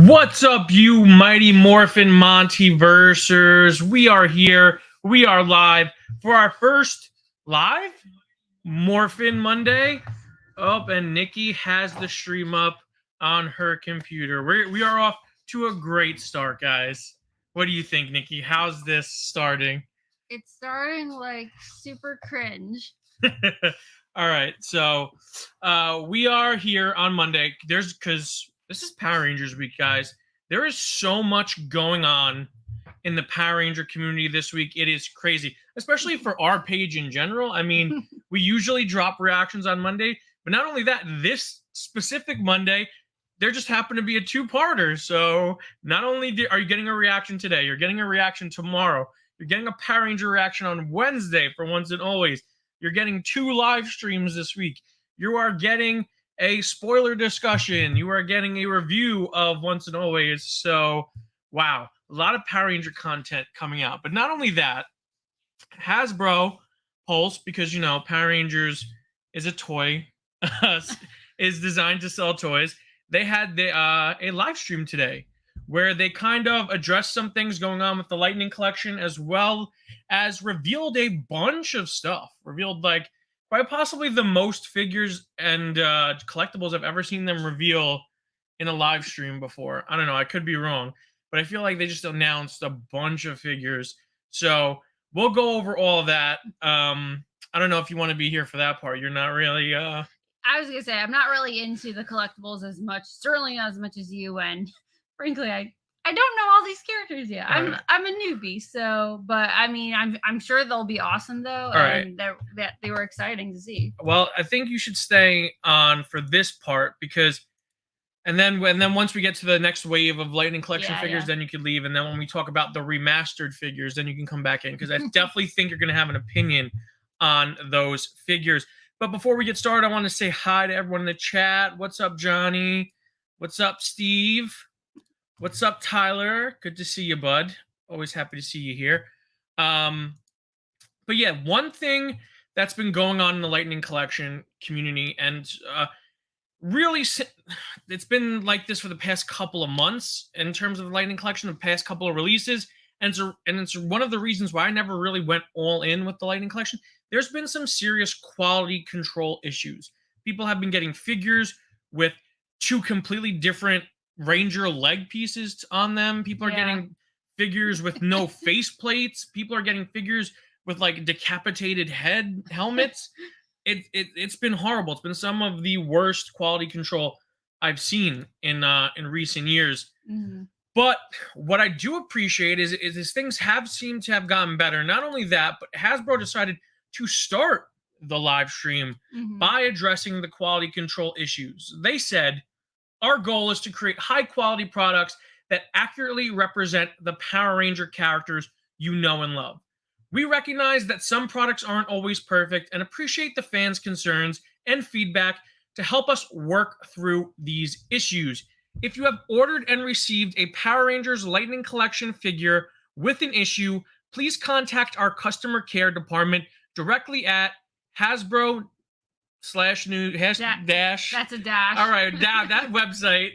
What's up, you Mighty Morphin MontyVersers? We are here. We are live for our first live Morphin Monday. Oh, and Nikki has the stream up on her computer. We are off to a great start, guys. What do you think, Nikki? How's this starting? It's starting like super cringe. All right, so we are here on Monday. Because this is Power Rangers week, guys. There is so much going on in the Power Ranger community this week. It is crazy, especially for our page in general. I mean, we usually drop reactions on Monday, but not only that, this specific Monday, there just happened to be a two-parter. So not only are you getting a reaction today, you're getting a reaction tomorrow. You're getting a Power Ranger reaction on Wednesday for Once and Always. You're getting 2 live streams this week. You are getting a spoiler discussion. You are getting a review of Once and Always. So, wow, a lot of Power Ranger content coming out. But not only that, Hasbro Pulse, because, you know, Power Rangers is a toy, is designed to sell toys. They had a live stream today where they kind of addressed some things going on with the Lightning Collection, as well as revealed a bunch of stuff. Revealed, like, quite possibly the most figures and collectibles I've ever seen them reveal in a live stream before. I don't know, I could be wrong, but I feel like they just announced a bunch of figures. So we'll go over all of that. I don't know if you want to be here for that part. You're not really... I was gonna say, I'm not really into the collectibles as much, certainly not as much as you, and frankly, I don't know all these characters yet. I'm a newbie, so, but I mean, I'm sure they'll be awesome though, and that they were exciting to see. Well, I think you should stay on for this part, because and then once we get to the next wave of Lightning Collection figures, then you could leave, and then when we talk about the remastered figures, then you can come back in, because I definitely think you're going to have an opinion on those figures. But before we get started, I want to say hi to everyone in the chat. What's up, Johnny? What's up, Steve? What's up, Tyler? Good to see you, bud. Always happy to see you here. But yeah, one thing that's been going on in the Lightning Collection community, and really, it's been like this for the past couple of months in terms of the Lightning Collection, the past couple of releases, and it's one of the reasons why I never really went all in with the Lightning Collection. There's been some serious quality control issues. People have been getting figures with 2 completely different Ranger leg pieces on them. People are getting figures with no face plates. People are getting figures with like decapitated head helmets. It's been horrible. It's been some of the worst quality control I've seen in recent years. Mm-hmm. But what I do appreciate is things have seemed to have gotten better. Not only that, but Hasbro decided to start the live stream by addressing the quality control issues. They said, our goal is to create high quality products that accurately represent the Power Ranger characters you know and love. We recognize that some products aren't always perfect and appreciate the fans' concerns and feedback to help us work through these issues. If you have ordered and received a Power Rangers Lightning Collection figure with an issue, please contact our customer care department directly at Hasbro /new dash. That's a dash. All right, that website,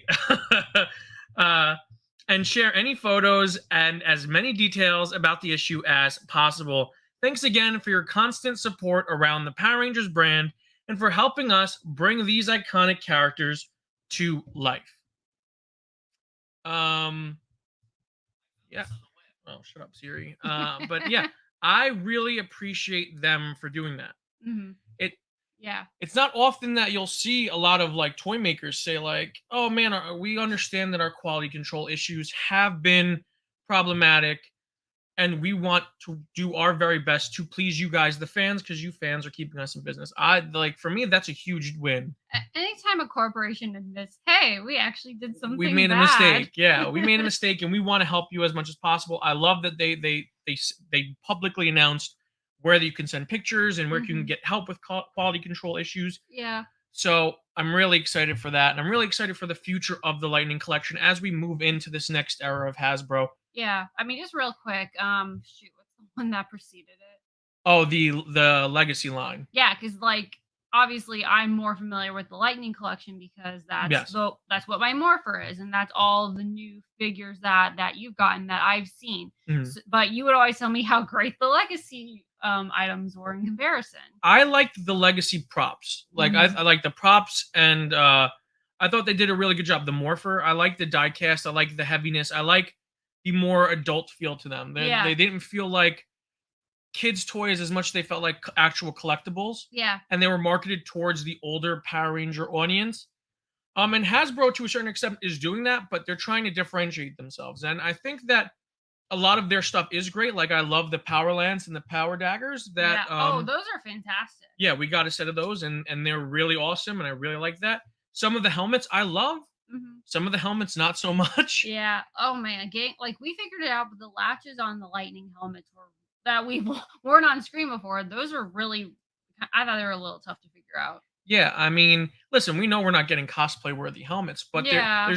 and share any photos and as many details about the issue as possible. Thanks again for your constant support around the Power Rangers brand and for helping us bring these iconic characters to life. Yeah. Oh, shut up, Siri. But yeah, I really appreciate them for doing that. It's not often that you'll see a lot of like toy makers say like, oh man, we understand that our quality control issues have been problematic and we want to do our very best to please you guys, the fans, because you fans are keeping us in business. For me, that's a huge win. Anytime a corporation admits, hey, we actually did something we made bad. A mistake. Yeah, we made a mistake and we want to help you as much as possible. I love that they publicly announced where you can send pictures and where you can get help with quality control issues. Yeah. So I'm really excited for that. And I'm really excited for the future of the Lightning Collection as we move into this next era of Hasbro. Yeah. I mean, just real quick, shoot, what's the one that preceded it? Oh, the Legacy line. Yeah, because like obviously I'm more familiar with the Lightning collection because Yes. that's what my morpher is, and that's all the new figures that you've gotten that I've seen. Mhm. But you would always tell me how great the legacy items were in comparison. I liked the legacy props. Like Mhm. I like the props, and I thought they did a really good job. The morpher, I like the die cast. I like the heaviness. I like the more adult feel to them. Yeah. They didn't feel like kids' toys as much as they felt like actual collectibles, Yeah. and they were marketed towards the older Power Ranger audience. And Hasbro to a certain extent is doing that, but they're trying to differentiate themselves. And I think that a lot of their stuff is great. Like I love the Power Lance and the Power Daggers. That Yeah. Oh, those are fantastic. yeah, we got a set of those, and they're really awesome, and I really like that. Some of the helmets I love. Mhm. Some of the helmets not so much. Yeah. Oh man, like we figured it out, but the latches on the Lightning helmets were that we've worn on screen before. Those were really, I thought they were a little tough to figure out. Yeah, I mean, listen, we know we're not getting cosplay worthy helmets, but Yeah.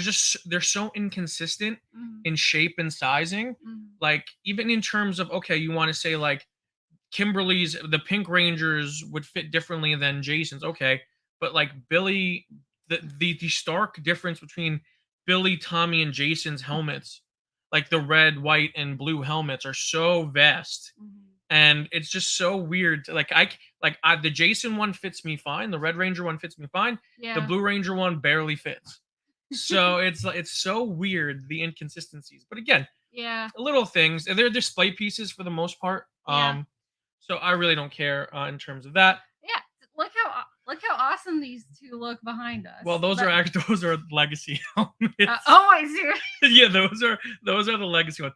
they're so inconsistent Mhm. in shape and sizing. Mhm. Like even in terms of okay, you want to say like Kimberly's the Pink Rangers would fit differently than Jason's. Okay, but like Billy, the stark difference between Billy, Tommy, and Jason's helmets, like the red, white, and blue helmets, are so vast, Mhm. and it's just so weird. The Jason one fits me fine. The Red Ranger one fits me fine. The Yeah. Blue Ranger one barely fits. So it's so weird the inconsistencies. But again, Yeah. little things. They're display pieces for the most part. Yeah. So I really don't care in terms of that. Yeah. Look how awesome these two look behind us. Well, those are But, actually those are legacy helmets. oh, wait, seriously? Yeah, those are the legacy ones.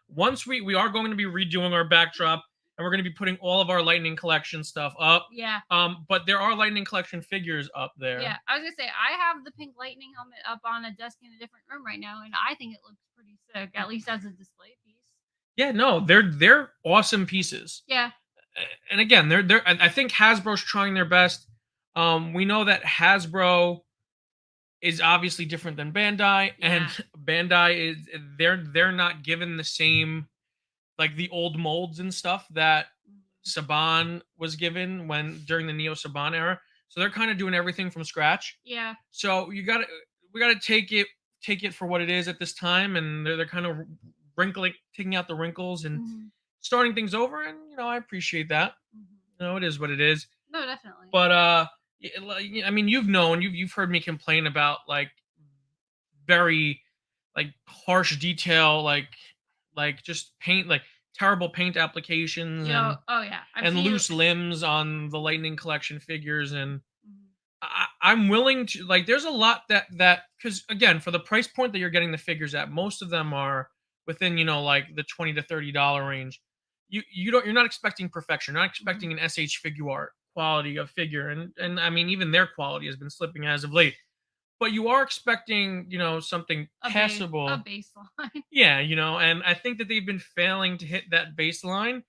Once we are going to be redoing our backdrop, and we're going to be putting all of our Lightning Collection stuff up. Yeah. But there are Lightning Collection figures up there. Yeah. I was gonna say I have the pink Lightning helmet up on a desk in a different room right now, and I think it looks pretty sick, at least as a display piece. Yeah, no, they're awesome pieces. Yeah. And again, I think Hasbro's trying their best. We know that Hasbro is obviously different than Bandai, and Yeah. Bandai is they're not given the same like the old molds and stuff that Saban was given when during the Neo Saban era. So they're kind of doing everything from scratch. Yeah. So we gotta take it for what it is at this time, and they're kind of wrinkling, taking out the wrinkles and Mhm. starting things over, and I appreciate that. Mhm. It is what it is. No, definitely. But I mean, you've heard me complain about like very like harsh detail, like just paint, like terrible paint applications Oh yeah. and loose limbs on the Lightning Collection figures, and Mhm. I'm willing to like. There's a lot that because again, for the price point that you're getting the figures at, most of them are within like the $20 to $30 range. You're not expecting perfection. You're not expecting an SH figure art quality of figure, and I mean even their quality has been slipping as of late. But you are expecting something A passable. baseline. Yeah, and I think that they've been failing to hit that baseline.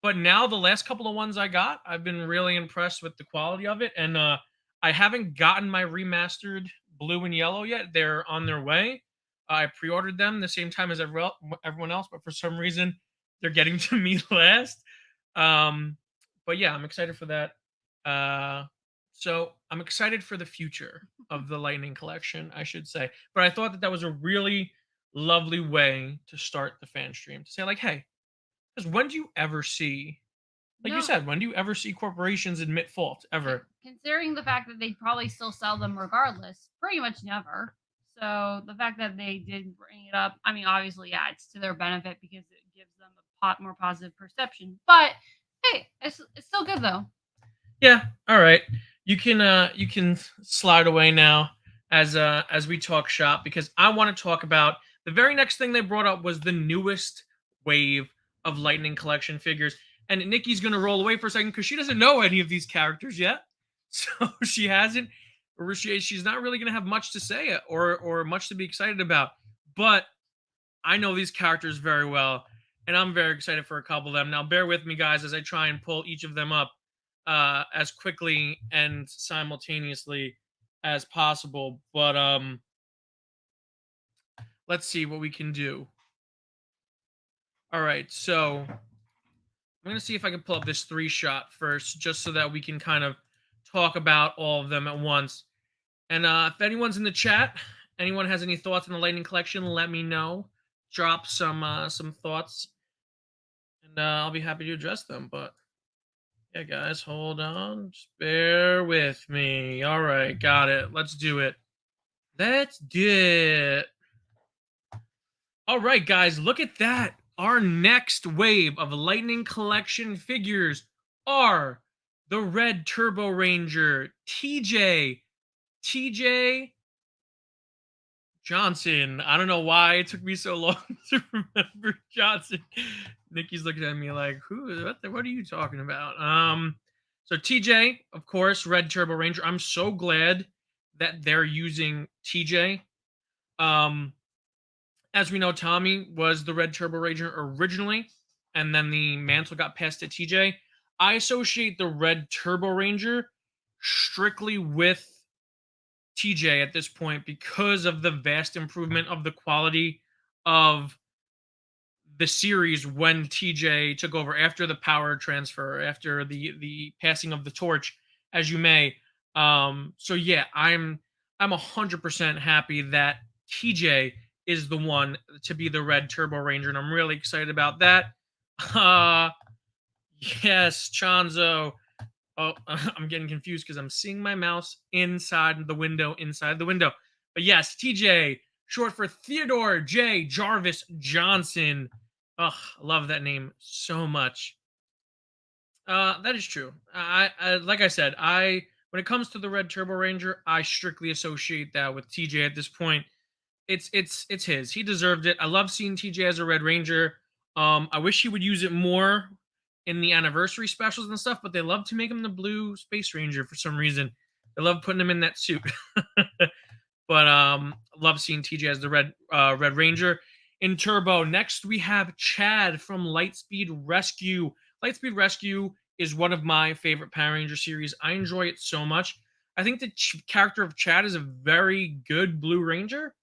But now the last couple of ones I got, I've been really impressed with the quality of it, and I haven't gotten my remastered blue and yellow yet. They're on their way. I pre-ordered them the same time as everyone else, but for some reason they're getting to me last. Um, but yeah, I'm excited for that. So I'm excited for the future of the Lightning Collection, I should say. But I thought that that was a really lovely way to start the fan stream, to say like, hey, because when do you ever see, like you No, said, when do you ever see corporations admit fault ever? considering the fact that they probably still sell them regardless, pretty much never. So the fact that they did bring it up, I mean, obviously, yeah, it's to their benefit because it gives them a more positive perception. But hey, it's still good though. Yeah, all right. You can slide away now as we talk shop, because I want to talk about the very next thing they brought up was the newest wave of Lightning Collection figures. And Nikki's gonna roll away for a second because she doesn't know any of these characters yet. So she hasn't, or she's not really gonna have much to say or much to be excited about. But I know these characters very well, and I'm very excited for a couple of them. Now, bear with me, guys, as I try and pull each of them up as quickly and simultaneously as possible. But let's see what we can do. All right, so I'm gonna see if I can pull up this 3-shot first, just so that we can kind of talk about all of them at once. And if anyone's in the chat, anyone has any thoughts on the Lightning Collection, let me know. Drop some thoughts, and I'll be happy to address them. But yeah, guys, hold on. Just bear with me. All right, got it. Let's do it. Let's do it. All right, guys, look at that. Our next wave of Lightning Collection figures are the Red Turbo Ranger, TJ Johnson. I don't know why it took me so long to remember Johnson. Nikki's looking at me like, "Who? What are you talking about?" So TJ, of course, Red Turbo Ranger. I'm so glad that they're using TJ. As we know, Tommy was the Red Turbo Ranger originally, and then the mantle got passed to TJ. I associate the Red Turbo Ranger strictly with TJ at this point because of the vast improvement of the quality of the series when TJ took over after the power transfer, after the passing of the torch, as you may. So yeah, I'm 100% happy that TJ is the one to be the Red Turbo Ranger, and I'm really excited about that. Uh yes, Chanzo. Oh, I'm getting confused because I'm seeing my mouse inside the window. But yes, TJ, short for Theodore J. Jarvis Johnson. Ugh, I love that name so much. That is true. I like I said, when it comes to the Red Turbo Ranger, I strictly associate that with TJ at this point. It's his. He deserved it. I love seeing TJ as a Red Ranger. I wish he would use it more in the anniversary specials and stuff, but they love to make him the blue Space Ranger for some reason. They love putting him in that suit. But love seeing TJ as the Red Ranger. In Turbo, next we have Chad from Lightspeed Rescue. Lightspeed Rescue is one of my favorite Power Ranger series. I enjoy it so much. I think the character of Chad is a very good Blue Ranger.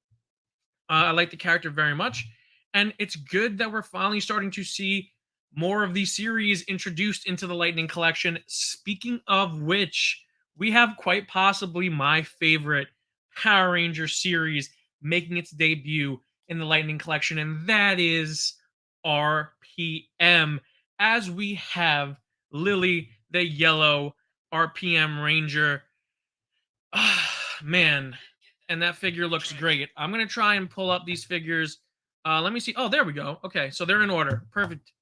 I like the character very much, and it's good that we're finally starting to see more of these series introduced into the Lightning Collection. Speaking of which, we have quite possibly my favorite Power Ranger series making its debut in the Lightning Collection, and that is RPM, as we have Lily, the yellow RPM Ranger. Man, and that figure looks great. I'm going to try and pull up these figures. Let me see. Oh, there we go. Okay, so they're in order. Perfect.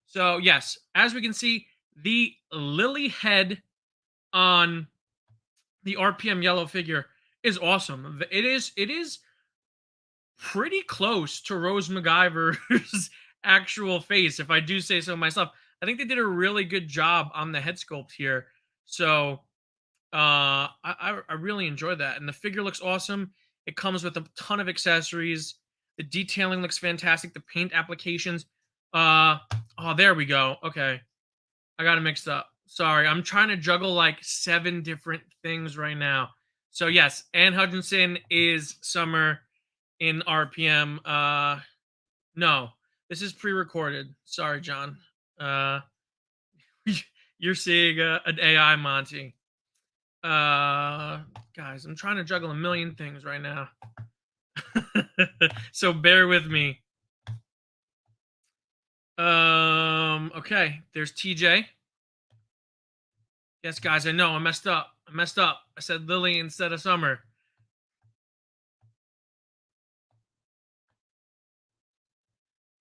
So, yes, as we can see, the Lily head on the RPM yellow figure is awesome. It is pretty close to Rose MacGyver's actual face, if I do say so myself. I think they did a really good job on the head sculpt here. So, I really enjoy that, and the figure looks awesome. It comes with a ton of accessories. The detailing looks fantastic. The paint applications. Oh, there we go. Okay, I got it mixed up. Sorry, I'm trying to juggle like 7 different things right now. So yes, Anne Hutchinson is Summer in RPM. No, this is pre-recorded. Sorry, John. You're seeing an AI Monty. Guys, I'm trying to juggle a million things right now. So bear with me. Okay, there's TJ. Yes, guys, I know I messed up. I said Lily instead of Summer.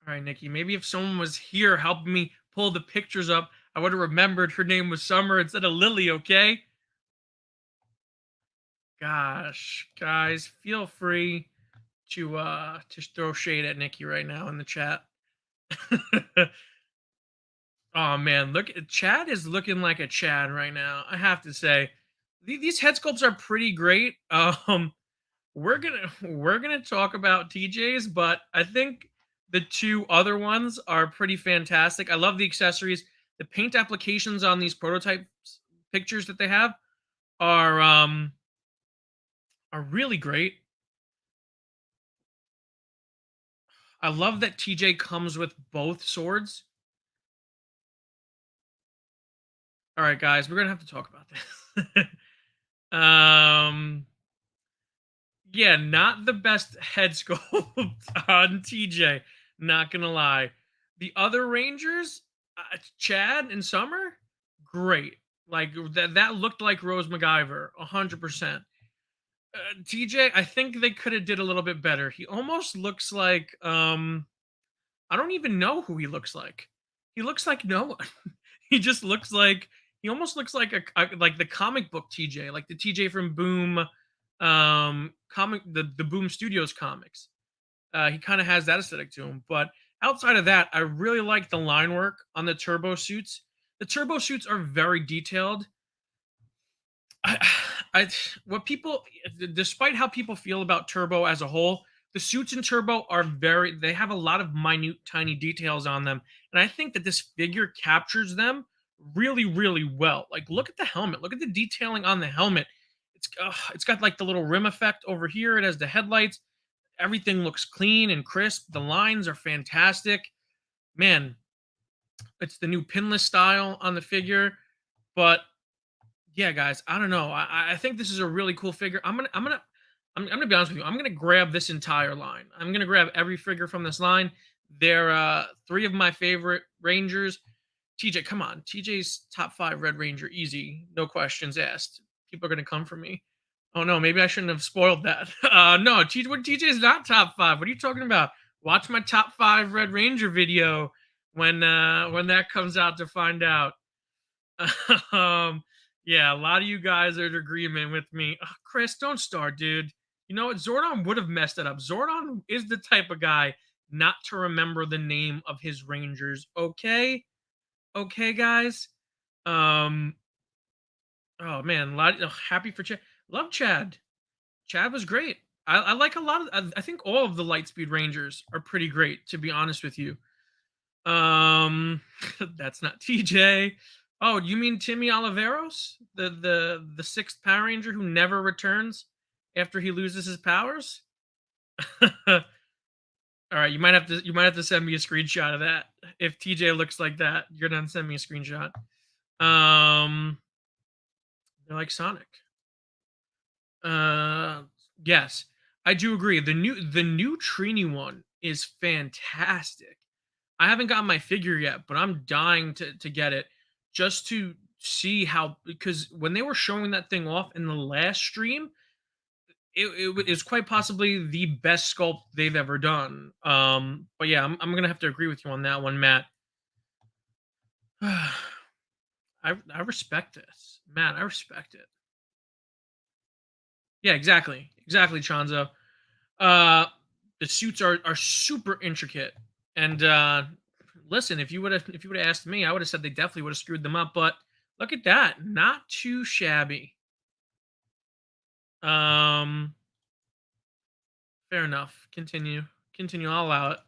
All right, Nikki, maybe if someone was here helping me pull the pictures up, I would have remembered her name was Summer instead of Lily, okay? Gosh, guys, feel free to throw shade at Nikki right now in the chat. Oh man, look, Chad is looking like a Chad right now. I have to say, these head sculpts are pretty great. We're gonna talk about TJ's, but I think the 2 other ones are pretty fantastic. I love the accessories. The paint applications on these prototype pictures that they have are really great. I love that TJ comes with both swords. All right, guys, we're gonna have to talk about this. um, yeah, not the best head sculpt on TJ. Not gonna lie. The other Rangers, Chad and Summer, great. Like that looked like Rose MacGyver, 100%. TJ, I think they could have did a little bit better. He almost looks like I don't even know who he looks like. He looks like no one. He just looks like he almost looks like like the comic book TJ, like the TJ from Boom comic the Boom Studios comics. He kind of has that aesthetic to him, but outside of that, I really like the line work on the turbo suits. The turbo suits are very detailed. I, I what people, despite how people feel about Turbo as a whole, the suits in Turbo are they have a lot of minute, tiny details on them, and I think that this figure captures them really, really well. Like, look at the helmet, look at the detailing on the helmet. It's got like the little rim effect over here. It has the headlights. Everything looks clean and crisp. The lines are fantastic. Man, it's the new pinless style on the figure, but yeah, guys, I don't know. I think this is a really cool figure. I'm gonna be honest with you. I'm gonna grab this entire line. I'm gonna grab every figure from this line. They're three of my favorite Rangers. TJ, come on. TJ's top 5 Red Ranger, easy, no questions asked. People are gonna come for me. Oh no, maybe I shouldn't have spoiled that. No, TJ's not top 5. What are you talking about? Watch my top 5 Red Ranger video when that comes out to find out. um, yeah, a lot of you guys are in agreement with me. Ugh, Chris, don't start, dude. You know what? Zordon would have messed it up. Zordon is the type of guy not to remember the name of his Rangers. Okay, okay, guys. Um. Oh man, happy for Chad. Love Chad. Chad was great. I like a lot of. I think all of the Lightspeed Rangers are pretty great. To be honest with you. That's not TJ. Oh, you mean Timmy Oliveros, the sixth Power Ranger who never returns after he loses his powers? All right, you might have to send me a screenshot of that. If TJ looks like that, you're gonna send me a screenshot. Um, they're like Sonic. Uh, yes, I do agree. The new Trini one is fantastic. I haven't gotten my figure yet, but I'm dying to get it just to see how, because when they were showing that thing off in the last stream, it is quite possibly the best sculpt they've ever done. But yeah, I'm gonna have to agree with you on that one, Matt. I respect this, Matt. I respect it. Yeah, exactly, Chanzo. Uh, the suits are super intricate, and listen, if you would have asked me, I would have said they definitely would have screwed them up. But look at that, not too shabby. Um, fair enough. Continue. I'll allow it.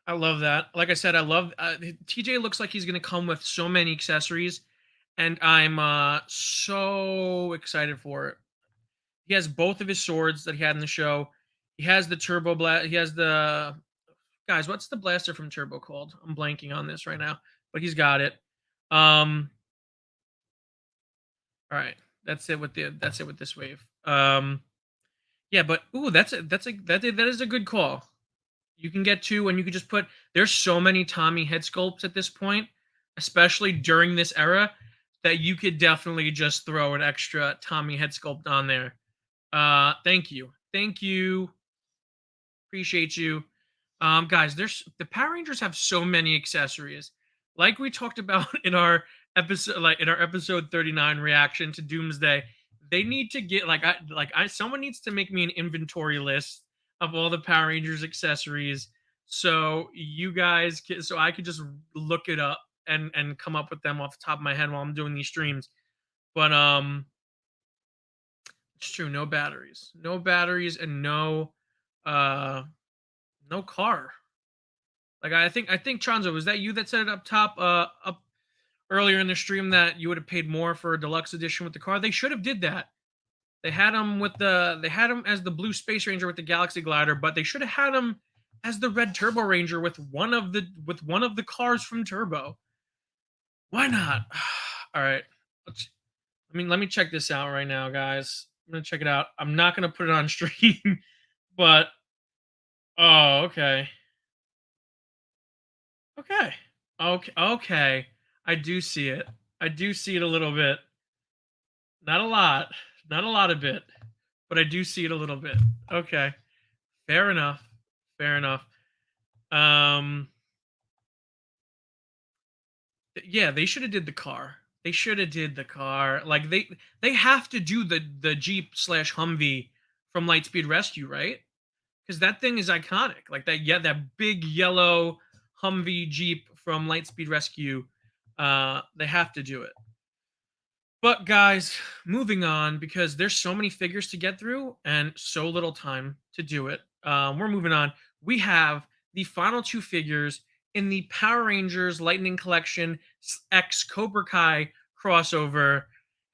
I love that. Like I said, I love TJ. Looks like he's gonna come with so many accessories, and I'm so excited for it. He has both of his swords that he had in the show. He has the turbo blast. He has the guys. What's the blaster from Turbo called? I'm blanking on this right now, but he's got it. All right, that's it with this wave. Yeah, but ooh, that is a good call. You can get two, and you could just put. There's so many Tommy head sculpts at this point, especially during this era, that you could definitely just throw an extra Tommy head sculpt on there. Thank you, appreciate you. Guys, there's the Power Rangers have so many accessories, like we talked about in our episode 39 reaction to Doomsday. They need to get someone needs to make me an inventory list of all the Power Rangers accessories, so you guys so I could just look it up and come up with them off the top of my head while I'm doing these streams. But it's true, no batteries, and uh no car. Like I think Chanzo, was that you that said it up top up earlier in the stream that you would have paid more for a deluxe edition with the car? They should have did that. They had him as the blue Space Ranger with the Galaxy Glider, but they should have had him as the red Turbo Ranger with one of the cars from Turbo. Why not? All right. let me check this out right now, guys. I'm gonna check it out. I'm not gonna put it on stream, but oh, okay, okay, okay. I do see it. I do see it a little bit. Not a lot. Not a lot of bit, but I do see it a little bit. Okay, fair enough. Fair enough. Um, yeah, they should have did the car. They should have did the car. Like they have to do the Jeep slash Humvee from Lightspeed Rescue, right? Because that thing is iconic. Like that, yeah, that big yellow Humvee Jeep from Lightspeed Rescue. They have to do it. But guys, moving on because there's so many figures to get through and so little time to do it. We're moving on. We have the final two figures in the Power Rangers Lightning Collection X Cobra Kai crossover,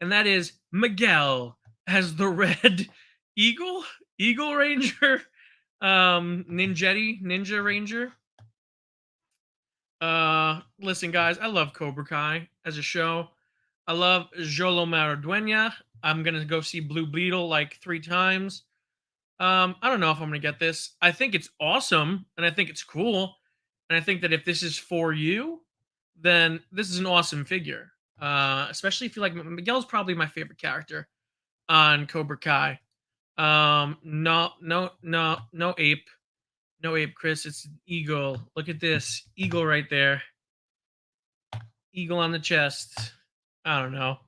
and that is Miguel as the Red Eagle, Eagle Ranger, Ninja Ranger. Listen, guys, I love Cobra Kai as a show. I love Jolo Maraduena. I'm gonna go see Blue Beetle like 3 times. I don't know if I'm gonna get this. I think it's awesome and I think it's cool. And I think that if this is for you, then this is an awesome figure. Especially if you like Miguel's probably my favorite character on Cobra Kai. No ape. No ape, Chris. It's an eagle. Look at this. Eagle right there. Eagle on the chest. I don't know.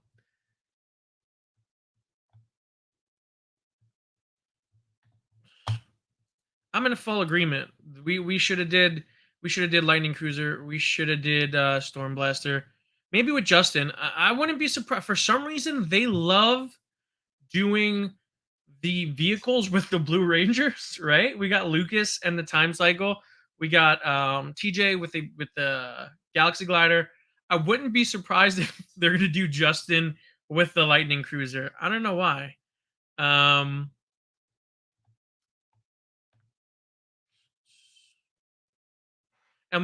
I'm in a full agreement. We should have did Lightning Cruiser. We should have did Storm Blaster. Maybe with Justin. I wouldn't be surprised. For some reason, they love doing the vehicles with the Blue Rangers, right? We got Lucas and the Time Cycle. We got TJ with the Galaxy Glider. I wouldn't be surprised if they're gonna do Justin with the Lightning Cruiser. I don't know why. And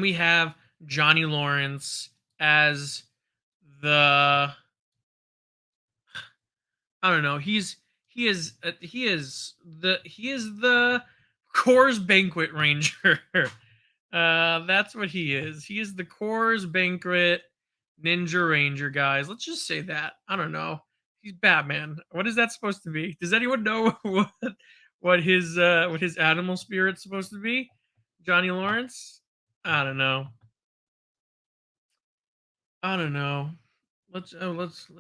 we have Johnny Lawrence as the I don't know. He is the Coors Banquet Ranger. That's what he is. He is the Coors Banquet Ninja Ranger, guys. Let's just say that. I don't know. He's Batman. What is that supposed to be? Does anyone know what his animal spirit's supposed to be? Johnny Lawrence? I don't know. I don't know. Let's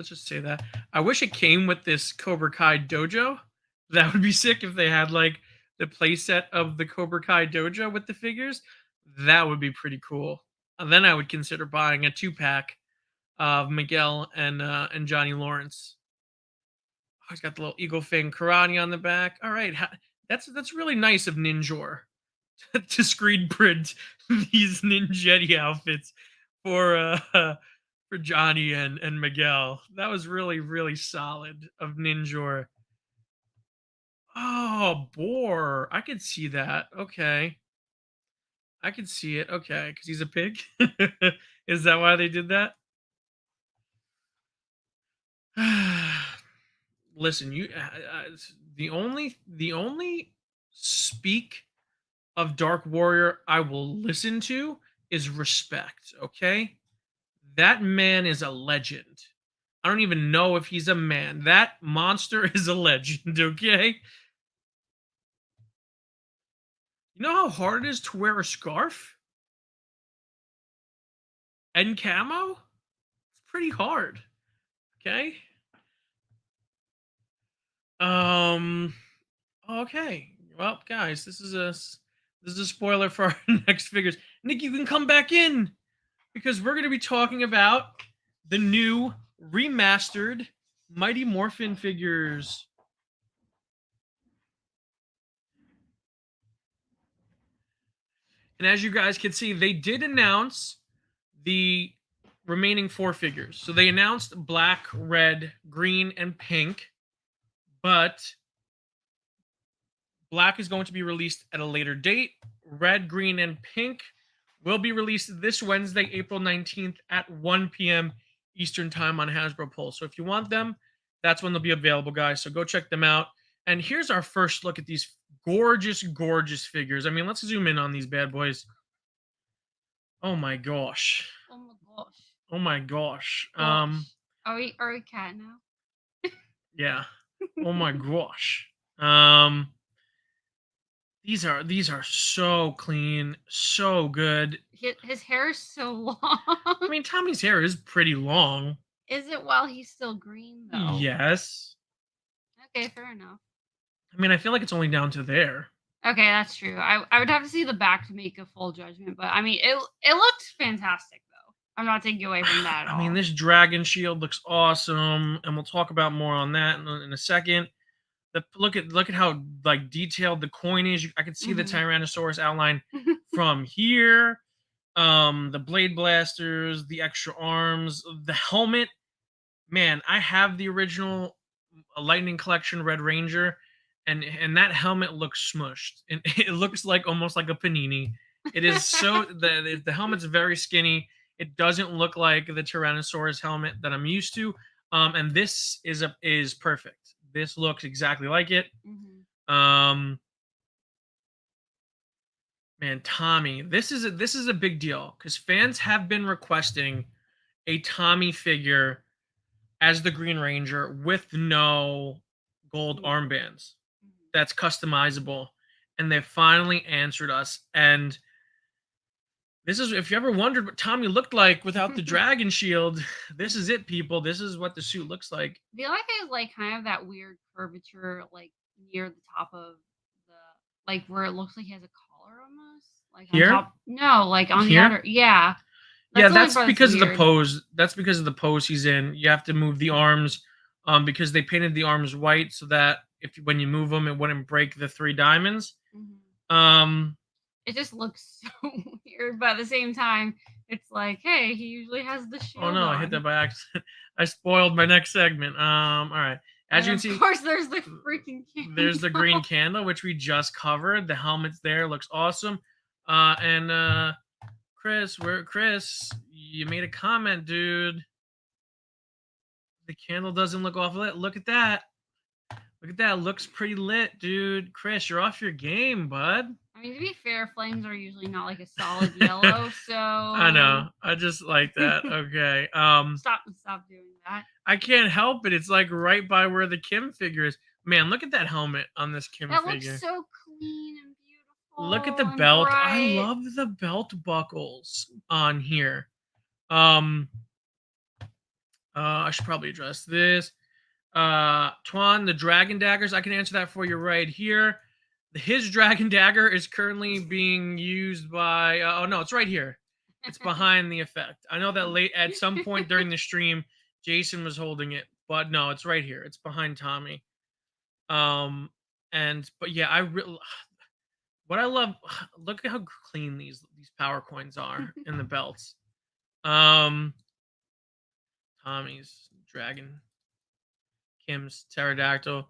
just say that. I wish it came with this Cobra Kai dojo. That would be sick if they had like the playset of the Cobra Kai dojo with the figures. That would be pretty cool. And then I would consider buying a 2-pack of Miguel and Johnny Lawrence. Oh, he's got the little eagle fang karate on the back. All right, that's really nice of Ninjor to screen print these Ninjetti outfits for for Johnny and Miguel. That was really solid of Ninjor. Oh, Boar. I could see that. Okay. I could see it. Okay, because he's a pig. Is that why they did that? Listen, the only speak of Dark Warrior I will listen to is respect. Okay, that man is a legend. I don't even know if he's a man. That monster is a legend. Okay, you know how hard it is to wear a scarf and camo? It's pretty hard. Okay. Okay. Well, guys, this is a spoiler for our next figures. Nick, you can come back in because we're going to be talking about the new remastered Mighty Morphin figures. And as you guys can see, they did announce the remaining 4 figures. So they announced black, red, green, and pink, but black is going to be released at a later date. Red, green, and pink will be released this Wednesday, April 19th at 1 p.m. Eastern time on Hasbro Pulse. So if you want them, that's when they'll be available, guys. So go check them out. And here's our first look at these gorgeous, gorgeous figures. I mean, let's zoom in on these bad boys. Oh my gosh. Oh my gosh. Oh my gosh. Gosh. Are we cat now? Yeah. Oh my gosh. These are so clean, so good. His hair is so long. I mean, Tommy's hair is pretty long. Is it while he's still green though? Yes. Okay, fair enough. I mean, I feel like it's only down to there. Okay, that's true. I would have to see the back to make a full judgment, but I mean, it looked fantastic though. I'm not taking away from that at all. I mean, this dragon shield looks awesome, and we'll talk about more on that in a second. Look at how like detailed the coin is. I can see the Tyrannosaurus outline from here. The blade blasters, the extra arms, the helmet. Man, I have the original Lightning Collection Red Ranger, and that helmet looks smushed. And it looks like almost like a panini. It is so the helmet's very skinny. It doesn't look like the Tyrannosaurus helmet that I'm used to. And this is perfect. This looks exactly like it. Man, Tommy, this is a big deal because fans have been requesting a Tommy figure as the Green Ranger with no gold armbands that's customizable, and they finally answered us. And this is, if you ever wondered what Tommy looked like without the dragon shield, this is it, people. This is what the suit looks like. The only thing is like kind of that weird curvature, like near the top of the, like where it looks like he has a collar almost. Like here? On top, no, like on here? the outer. Yeah. That's because of the pose. That's because of the pose he's in. You have to move the arms, because they painted the arms white so that when you move them, it wouldn't break the 3 diamonds. It just looks so weird, but at the same time, it's like, hey, he usually has the shield. Oh no, on. I hit that by accident. I spoiled my next segment. All right. As you can see, of course, there's the freaking candle. There's the green candle, which we just covered. The helmet's there, looks awesome. And Chris, you made a comment, dude. The candle doesn't look awful lit. Look at that. Look at that. Looks pretty lit, dude. Chris, you're off your game, bud. I mean, to be fair, flames are usually not like a solid yellow, so I know. I just like that. Okay. Stop doing that. I can't help it. It's like right by where the Kim figure is. Man, look at that helmet on this Kim figure. That looks so clean and beautiful. Look at the belt. Bright. I love the belt buckles on here. I should probably address this. Twan, the dragon daggers, I can answer that for you right here. His dragon dagger is currently being used by oh no, it's right here. It's behind the effect. I know that late at some point during the stream Jason was holding it, but no, it's right here. It's behind Tommy. But yeah, what I love, look at how clean these power coins are in the belts. Tommy's dragon, Kim's pterodactyl.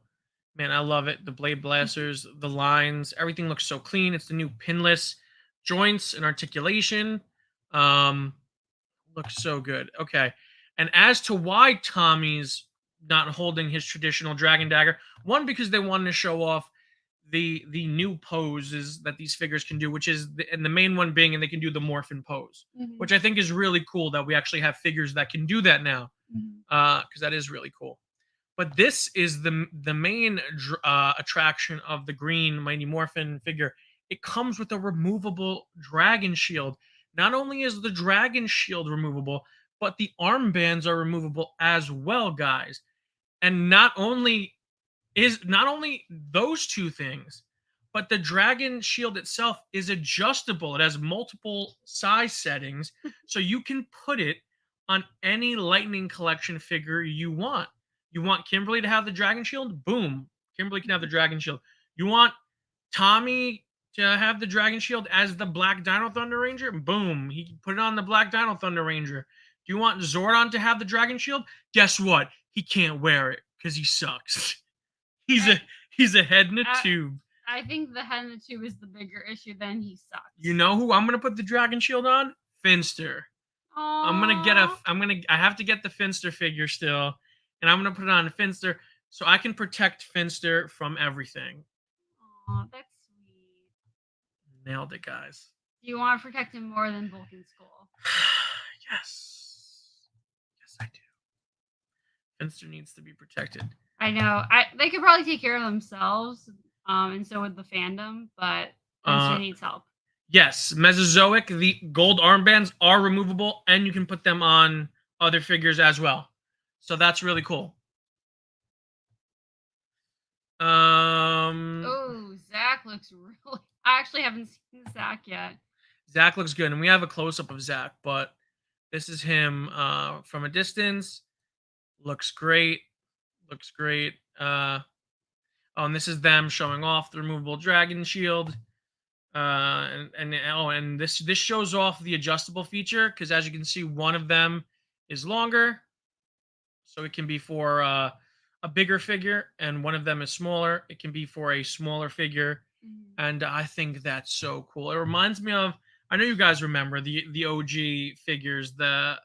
Man, I love it. The blade blasters, the lines, everything looks so clean. It's the new pinless joints and articulation. Looks so good. Okay. And as to why Tommy's not holding his traditional dragon dagger, one, because they wanted to show off the new poses that these figures can do, which is and the main one being, and they can do the morphin pose, which I think is really cool that we actually have figures that can do that now, because that is really cool. But this is the main attraction of the green Mighty Morphin figure. It comes with a removable dragon shield. Not only is the dragon shield removable, but the armbands are removable as well, guys. And not only those two things, but the dragon shield itself is adjustable. It has multiple size settings, so you can put it on any Lightning Collection figure you want. You want Kimberly to have the dragon shield? Boom. Kimberly can have the dragon shield. You want Tommy to have the dragon shield as the Black Dino Thunder Ranger? Boom. He can put it on the Black Dino Thunder Ranger. Do you want Zordon to have the dragon shield? Guess what? He can't wear it because he sucks. He's a head in a tube. I think the head in the tube is the bigger issue than he sucks. You know who I'm going to put the dragon shield on? Finster. Aw. I have to get the Finster figure still, and I'm gonna put it on Finster so I can protect Finster from everything. Aw, that's sweet. Nailed it, guys. Do you want to protect him more than Bulk and Skull? Yes. Yes, I do. Finster needs to be protected. I know. They could probably take care of themselves, and so would the fandom, but Finster needs help. Yes, Mesozoic, the gold armbands are removable, and you can put them on other figures as well. So that's really cool. Oh, Zach looks really. I actually haven't seen Zach yet. Zach looks good, and we have a close-up of Zach, but this is him from a distance. Looks great. Looks great. Oh, and this is them showing off the removable dragon shield. And this shows off the adjustable feature, because as you can see, one of them is longer, so it can be for a bigger figure, and one of them is smaller. It can be for a smaller figure, and I think that's so cool. It reminds me of, I know you guys remember the OG figures, the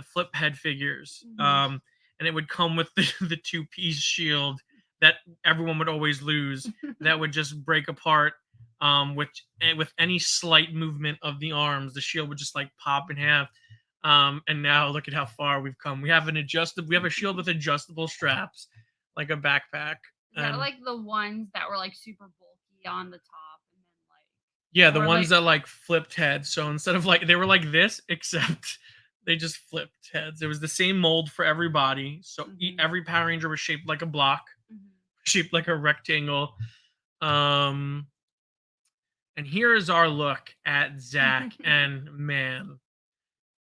flip head figures, and it would come with the two-piece shield that everyone would always lose, that would just break apart with any slight movement of the arms. The shield would just like pop in half. And now look at how far we've come. We have a shield with adjustable straps, like a backpack. Yeah, like the ones that were like super bulky on the top, and then like, yeah, the ones that like flipped heads. So instead of like, they were like this, except they just flipped heads. It was the same mold for everybody. So every Power Ranger was shaped like a block, shaped like a rectangle. And here is our look at Zach, and man,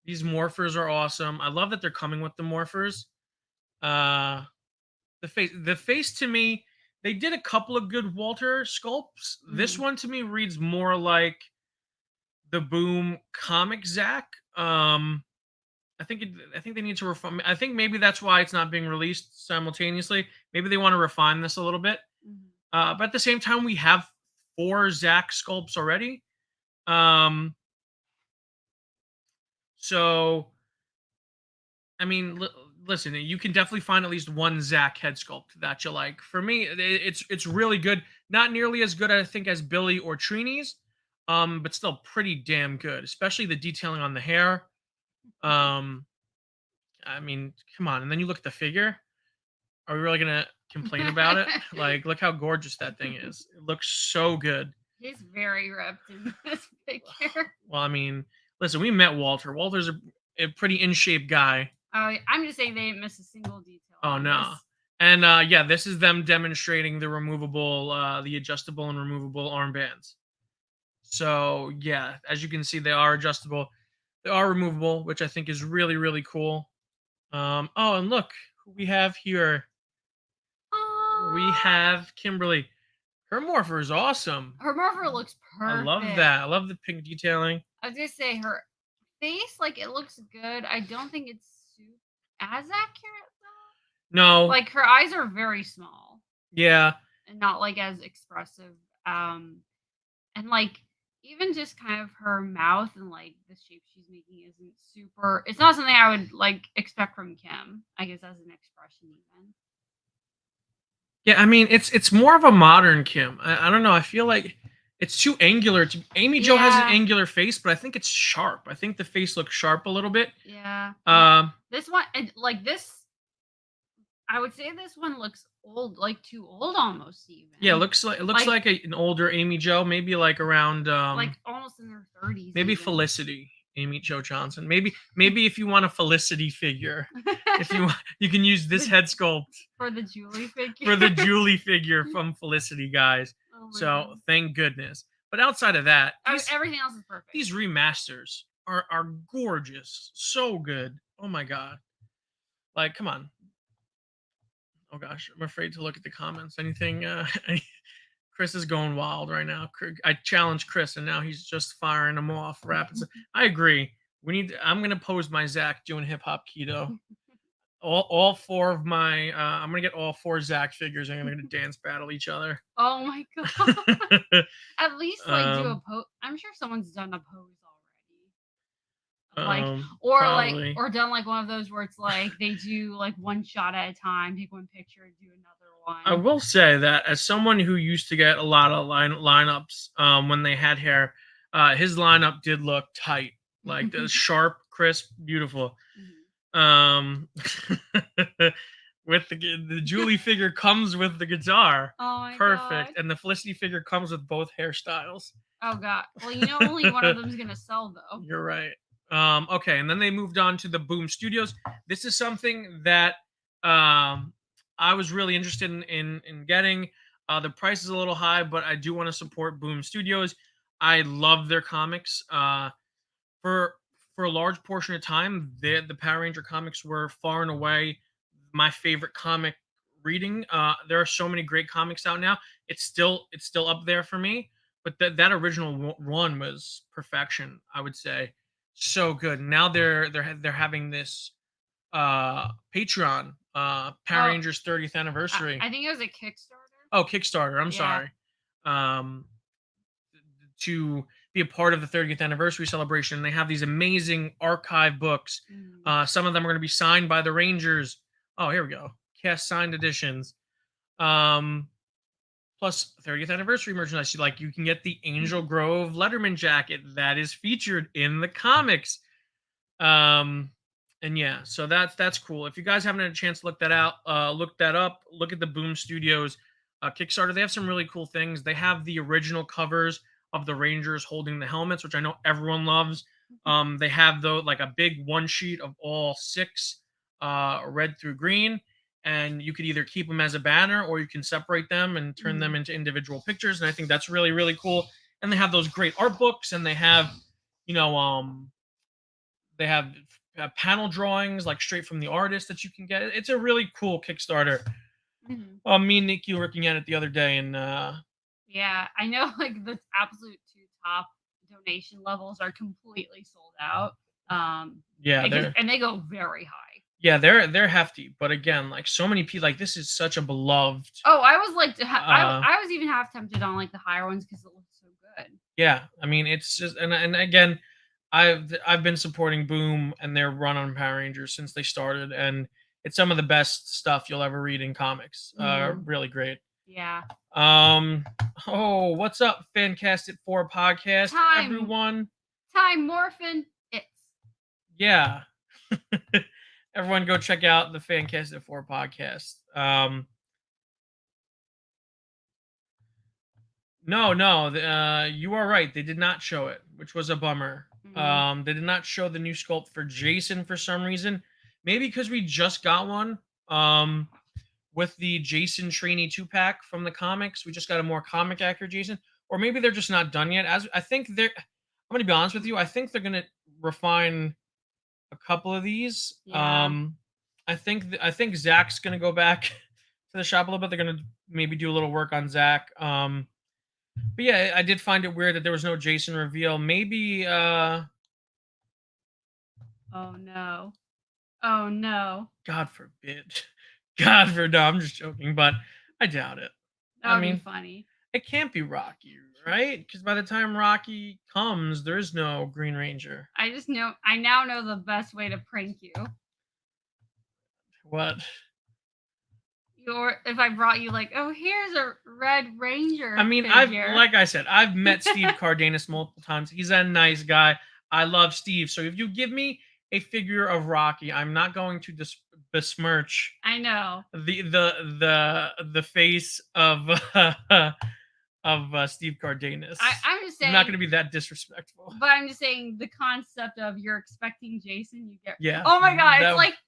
these morphers are awesome. I love that they're coming with the morphers. The face to me, they did a couple of good Walter sculpts. This one to me reads more like the Boom comic Zach. I think they need to refine. I think maybe that's why it's not being released simultaneously. Maybe they want to refine this a little bit. But at the same time, we have 4 Zach sculpts already. So, I mean, listen, you can definitely find at least one Zach head sculpt that you like. For me, it's really good. Not nearly as good, I think, as Billy or Trini's, but still pretty damn good. Especially the detailing on the hair. I mean, come on. And then you look at the figure. Are we really gonna complain about it? Like, look how gorgeous that thing is. It looks so good. He's very ripped in this picture. Well, I mean, listen, we met Walter. Walter's a pretty in shape guy. I'm just saying they didn't miss a single detail. Oh no. This. And yeah, this is them demonstrating the removable, the adjustable and removable armbands. So yeah, as you can see, they are adjustable. They are removable, which I think is really, really cool. Oh, and look who we have here. We have Kimberly. Her morpher is awesome. Her morpher looks perfect. I love that. I love the pink detailing. I was gonna say her face, like, it looks good. I don't think it's as accurate though. No. Like, her eyes are very small. Yeah. And not like as expressive. And like, even just kind of her mouth and like the shape she's making isn't super. It's not something I would like expect from Kim, I guess, as an expression even. Yeah, I mean, it's more of a modern Kim. I don't know. I feel like it's too angular. Amy Jo has an angular face, but I think it's sharp. I think the face looks sharp a little bit. Yeah. This one, like this, I would say this one looks old, like too old almost even. Yeah, it looks like an older Amy Jo, maybe like around like almost in their 30s. Maybe even. Felicity, Amy Jo Johnson. Maybe if you want a Felicity figure, if you can use this head sculpt for the Julie figure. For the Julie figure from Felicity, guys. Oh so God. Thank goodness. But outside of that, everything else is perfect. These remasters are gorgeous, so good. Oh my God! Like, come on. Oh gosh, I'm afraid to look at the comments. Anything? Chris is going wild right now. I challenged Chris, and now he's just firing them off rapid. I agree. I'm gonna pose my Zach doing hip hop keto. All 4 of my. I'm gonna get all 4 Zach figures, and I'm gonna dance battle each other. Oh my God! At least like do a pose. I'm sure someone's done a pose Like, Probably. or done like one of those where it's like they do like one shot at a time, take one picture, do another one. I will say that as someone who used to get a lot of lineups when they had hair, his lineup did look tight, like the sharp, crisp, beautiful. Um, with the Julie figure comes with the guitar. Oh my Perfect. God. And the Felicity figure comes with both hairstyles. Oh God. Well, you know, only one of them's gonna sell though. You're right. Okay, and then they moved on to the Boom Studios. This is something that I was really interested in getting. The price is a little high, but I do want to support Boom Studios. I love their comics. For a large portion of time, the Power Ranger comics were far and away my favorite comic reading. There are so many great comics out now. It's still up there for me. But that original one was perfection, I would say. So good. Now they're having this Patreon Power Rangers 30th anniversary. I think it was a Kickstarter. Oh, Kickstarter. I'm sorry. To be a part of the 30th anniversary celebration. They have these amazing archive books. Some of them are going to be signed by the Rangers. Oh, here we go. Cast signed editions. Plus 30th anniversary merchandise. Like, you can get the Angel Grove Letterman jacket that is featured in the comics. And yeah, so that's cool. If you guys haven't had a chance to look that out, look that up. Look at the Boom Studios Kickstarter. They have some really cool things. They have the original covers of the Rangers holding the helmets, which I know everyone loves. They have like a big one sheet of all 6, red through green. And you could either keep them as a banner or you can separate them and turn them into individual pictures. And I think that's really, really cool. And they have those great art books, and they have, they have panel drawings like straight from the artist that you can get. It's a really cool Kickstarter. Me and Nikki were looking at it the other day, and yeah, I know like the absolute 2 top donation levels are completely sold out. Yeah, and they go very high. Yeah, they're hefty, but again, like so many people, like this is such a beloved. Oh, I was like, I was even half tempted on like the higher ones because it looks so good. Yeah, I mean it's just, and again, I've been supporting Boom and their run on Power Rangers since they started, and it's some of the best stuff you'll ever read in comics. Really great. Yeah. Oh, what's up, Fancast at 4 podcast, everyone? Time Morphin. Yeah. Everyone go check out the Fancast at 4 podcast. No, you are right. They did not show it, which was a bummer. They did not show the new sculpt for Jason for some reason. Maybe because we just got one. With the Jason Trainee 2-pack from the comics. We just got a more comic accurate Jason. Or maybe they're just not done yet. I'm going to be honest with you. I think they're going to refine a couple of these. Yeah. I think Zach's going to go back to the shop a little bit. They're going to maybe do a little work on Zach. But yeah, I did find it weird that there was no Jason reveal. Maybe Oh no. Oh no. God forbid. God forbid. No, I'm just joking, but I doubt it. That would be funny. It can't be Rocky, right? Because by the time Rocky comes, there is no Green Ranger. I now know the best way to prank you. What? If I brought you like, oh, here's a Red Ranger. I mean, figure. like I said, I've met Steve Cardenas multiple times. He's a nice guy. I love Steve. So if you give me a figure of Rocky, I'm not going to besmirch. I know the face of Steve Cardenas. I'm just saying, I'm not going to be that disrespectful. But I'm just saying the concept of you're expecting Jason, you get. Yeah. Oh my God!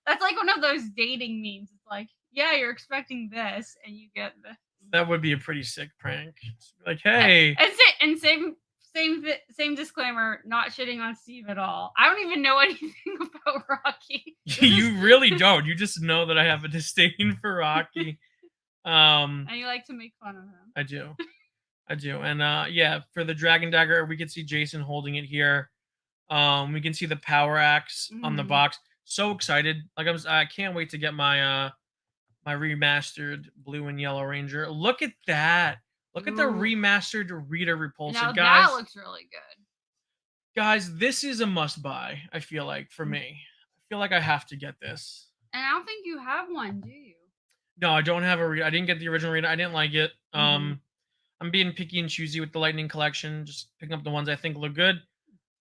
That's like one of those dating memes. It's like, yeah, you're expecting this, and you get this. That would be a pretty sick prank. Like, hey. And same disclaimer, not shitting on Steve at all. I don't even know anything about Rocky. You really don't. You just know that I have a disdain for Rocky. And you like to make fun of him. I do. And yeah, for the Dragon Dagger, we can see Jason holding it here. We can see the power axe on the box. So excited. Like I can't wait to get my my remastered blue and yellow Ranger. Look at that. Look at the remastered Rita Repulsa, now guys. That looks really good. Guys, this is a must buy. I feel like for me, I feel like I have to get this. And I don't think you have one, do you? No, I don't have a. I didn't get the original Rita. I didn't like it. Mhm. I'm being picky and choosy with the Lightning collection, just picking up the ones I think look good.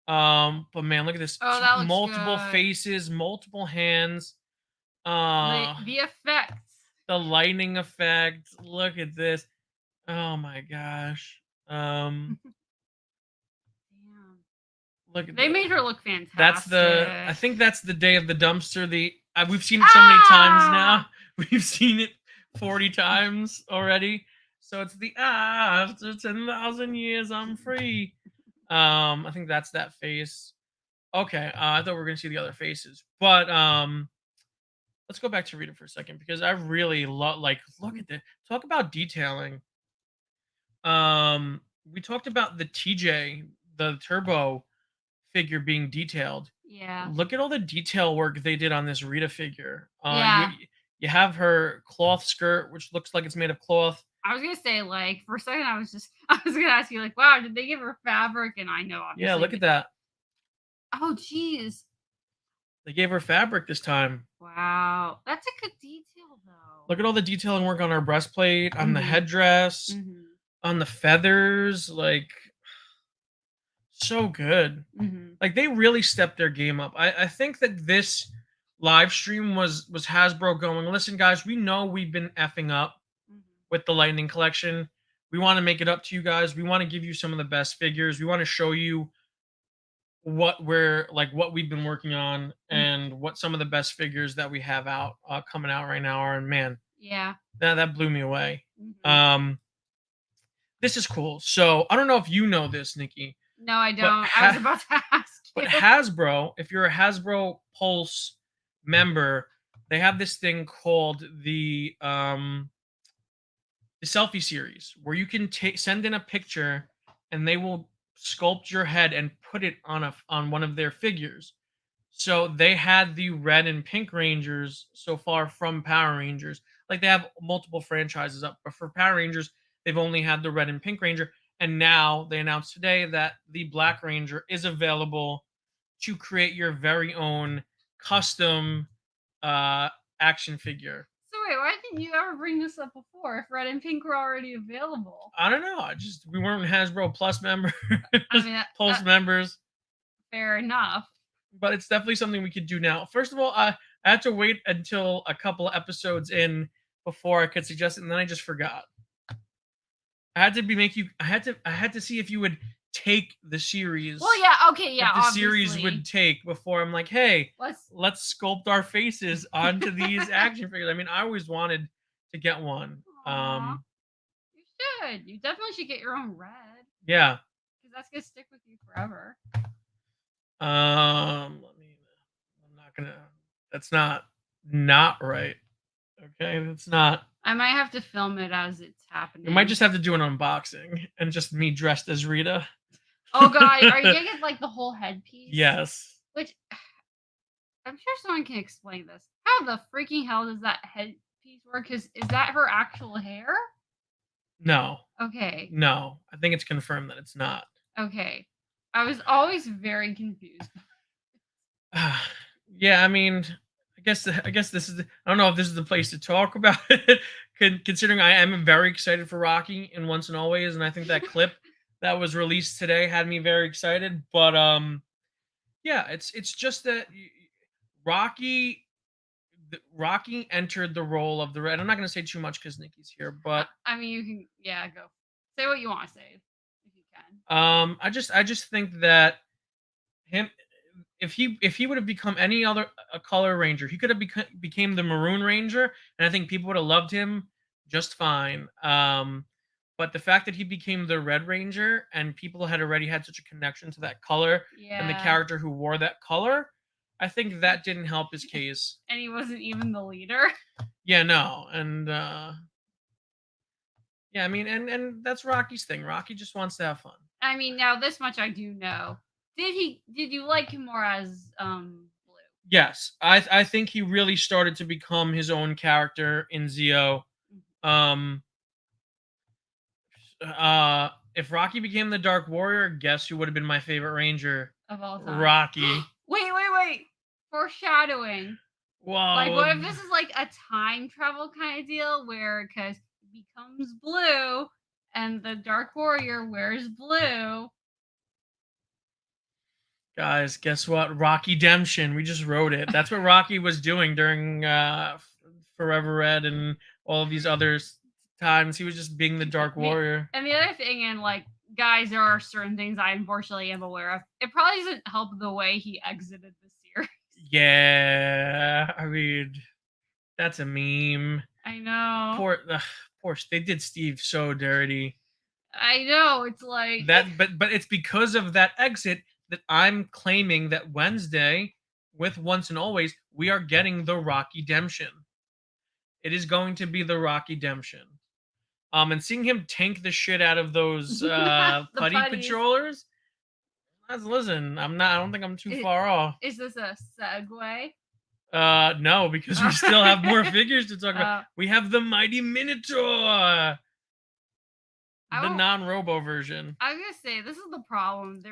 But man, look at this. Oh, that looks Multiple good. faces, multiple hands. The effects. The lightning effect. Look at this. Oh my gosh. Damn. Look at They made her look fantastic. That's I think that's the day of the dumpster. We've seen it so many times now. We've seen it 40 times already. So it's after 10,000 years I'm free. I think that's that face. Okay, I thought we were gonna see the other faces, but let's go back to Rita for a second because I really love. Like, look at this. Talk about detailing. We talked about the TJ, the Turbo figure being detailed. Yeah. Look at all the detail work they did on this Rita figure. Yeah. You have her cloth skirt, which looks like it's made of cloth. I was gonna say, like, for a second, I was gonna ask you, like, wow, did they give her fabric? And I know, obviously. Yeah, look at that. Oh, geez. They gave her fabric this time. Wow, that's a good detail, though. Look at all the detailing work on her breastplate, on the headdress, on the feathers. Like, so good. Like, they really stepped their game up. I think that this live stream was Hasbro going, listen, guys, we know we've been effing up with the Lightning collection. We want to make it up to you guys. We want to give you some of the best figures. We want to show you what we've been working on and what some of the best figures that we have out coming out right now are. And man, yeah, that blew me away. This is cool. So I don't know if you know this, Nikki. No, I don't. I was about to ask you. But Hasbro, if you're a Hasbro Pulse member, they have this thing called the selfie series where you can send in a picture and they will sculpt your head and put it on one of their figures. So they had the red and pink Rangers so far from Power Rangers. Like, they have multiple franchises up, but for Power Rangers, they've only had the red and pink Ranger. And now they announced today that the Black Ranger is available to create your very own custom action figure. So wait, why didn't you ever bring this up before if red and pink were already available? I don't know. We weren't Hasbro Plus members, Pulse members. Fair enough. But it's definitely something we could do now. First of all, I had to wait until a couple of episodes in before I could suggest it, and then I just forgot. I had to see if you would take the series. Well, yeah, okay, yeah. The series would take before I'm like, hey, let's sculpt our faces onto these action figures. I mean, I always wanted to get one. You should. You definitely should get your own red. Yeah. Because that's gonna stick with you forever. That's not right. Okay, that's not. I might have to film it as it's happening. You might just have to do an unboxing and just me dressed as Rita. Oh god, are you gonna get like the whole headpiece? Yes. Which I'm sure someone can explain this. How the freaking hell does that headpiece work? Is that her actual hair? No. Okay. No, I think it's confirmed that it's not. Okay. I was always very confused. Yeah, I mean, I guess this is. I don't know if this is the place to talk about it, considering I am very excited for Rocky in Once and Always, and I think that clip that was released today had me very excited. But yeah, it's just that Rocky entered the role of the Red. I'm not going to say too much because Nikki's here, but I mean, you can go say what you want to say if you can. I just think that if he would have become any other color ranger, he could have became the Maroon Ranger, and I think people would have loved him just fine. But the fact that he became the Red Ranger and people had already had such a connection to that color and the character who wore that color, I think that didn't help his case. And he wasn't even the leader. Yeah, no, and yeah, I mean, and that's Rocky's thing. Rocky just wants to have fun. I mean, now this much I do know. Did you like him more as Blue? Yes, I think he really started to become his own character in Zeo. if Rocky became the Dark Warrior, guess who would have been my favorite Ranger? Of all time. Rocky. Wait. Foreshadowing. Whoa. Like, what if this is like a time travel kind of deal where, because he becomes blue and the Dark Warrior wears blue. Guys, guess what? Rocky Demption. We just wrote it. That's what Rocky was doing during Forever Red and all of these other times. He was just being the Dark Warrior. And the other thing, and like, guys, there are certain things I unfortunately am aware of. It probably doesn't help the way he exited the series. Yeah, I mean, that's a meme. I know. Poor. They did Steve so dirty. I know. It's like that, but it's because of that exit that I'm claiming that Wednesday, with Once and Always, we are getting the Rocky Demption. It is going to be the Rocky Demption. And seeing him tank the shit out of those putty patrollers. Listen, I don't think I'm too far off. Is this a segue? No, because we still have more figures to talk about. We have the Mighty Minotaur, the non-robo version. I was gonna say, this is the problem.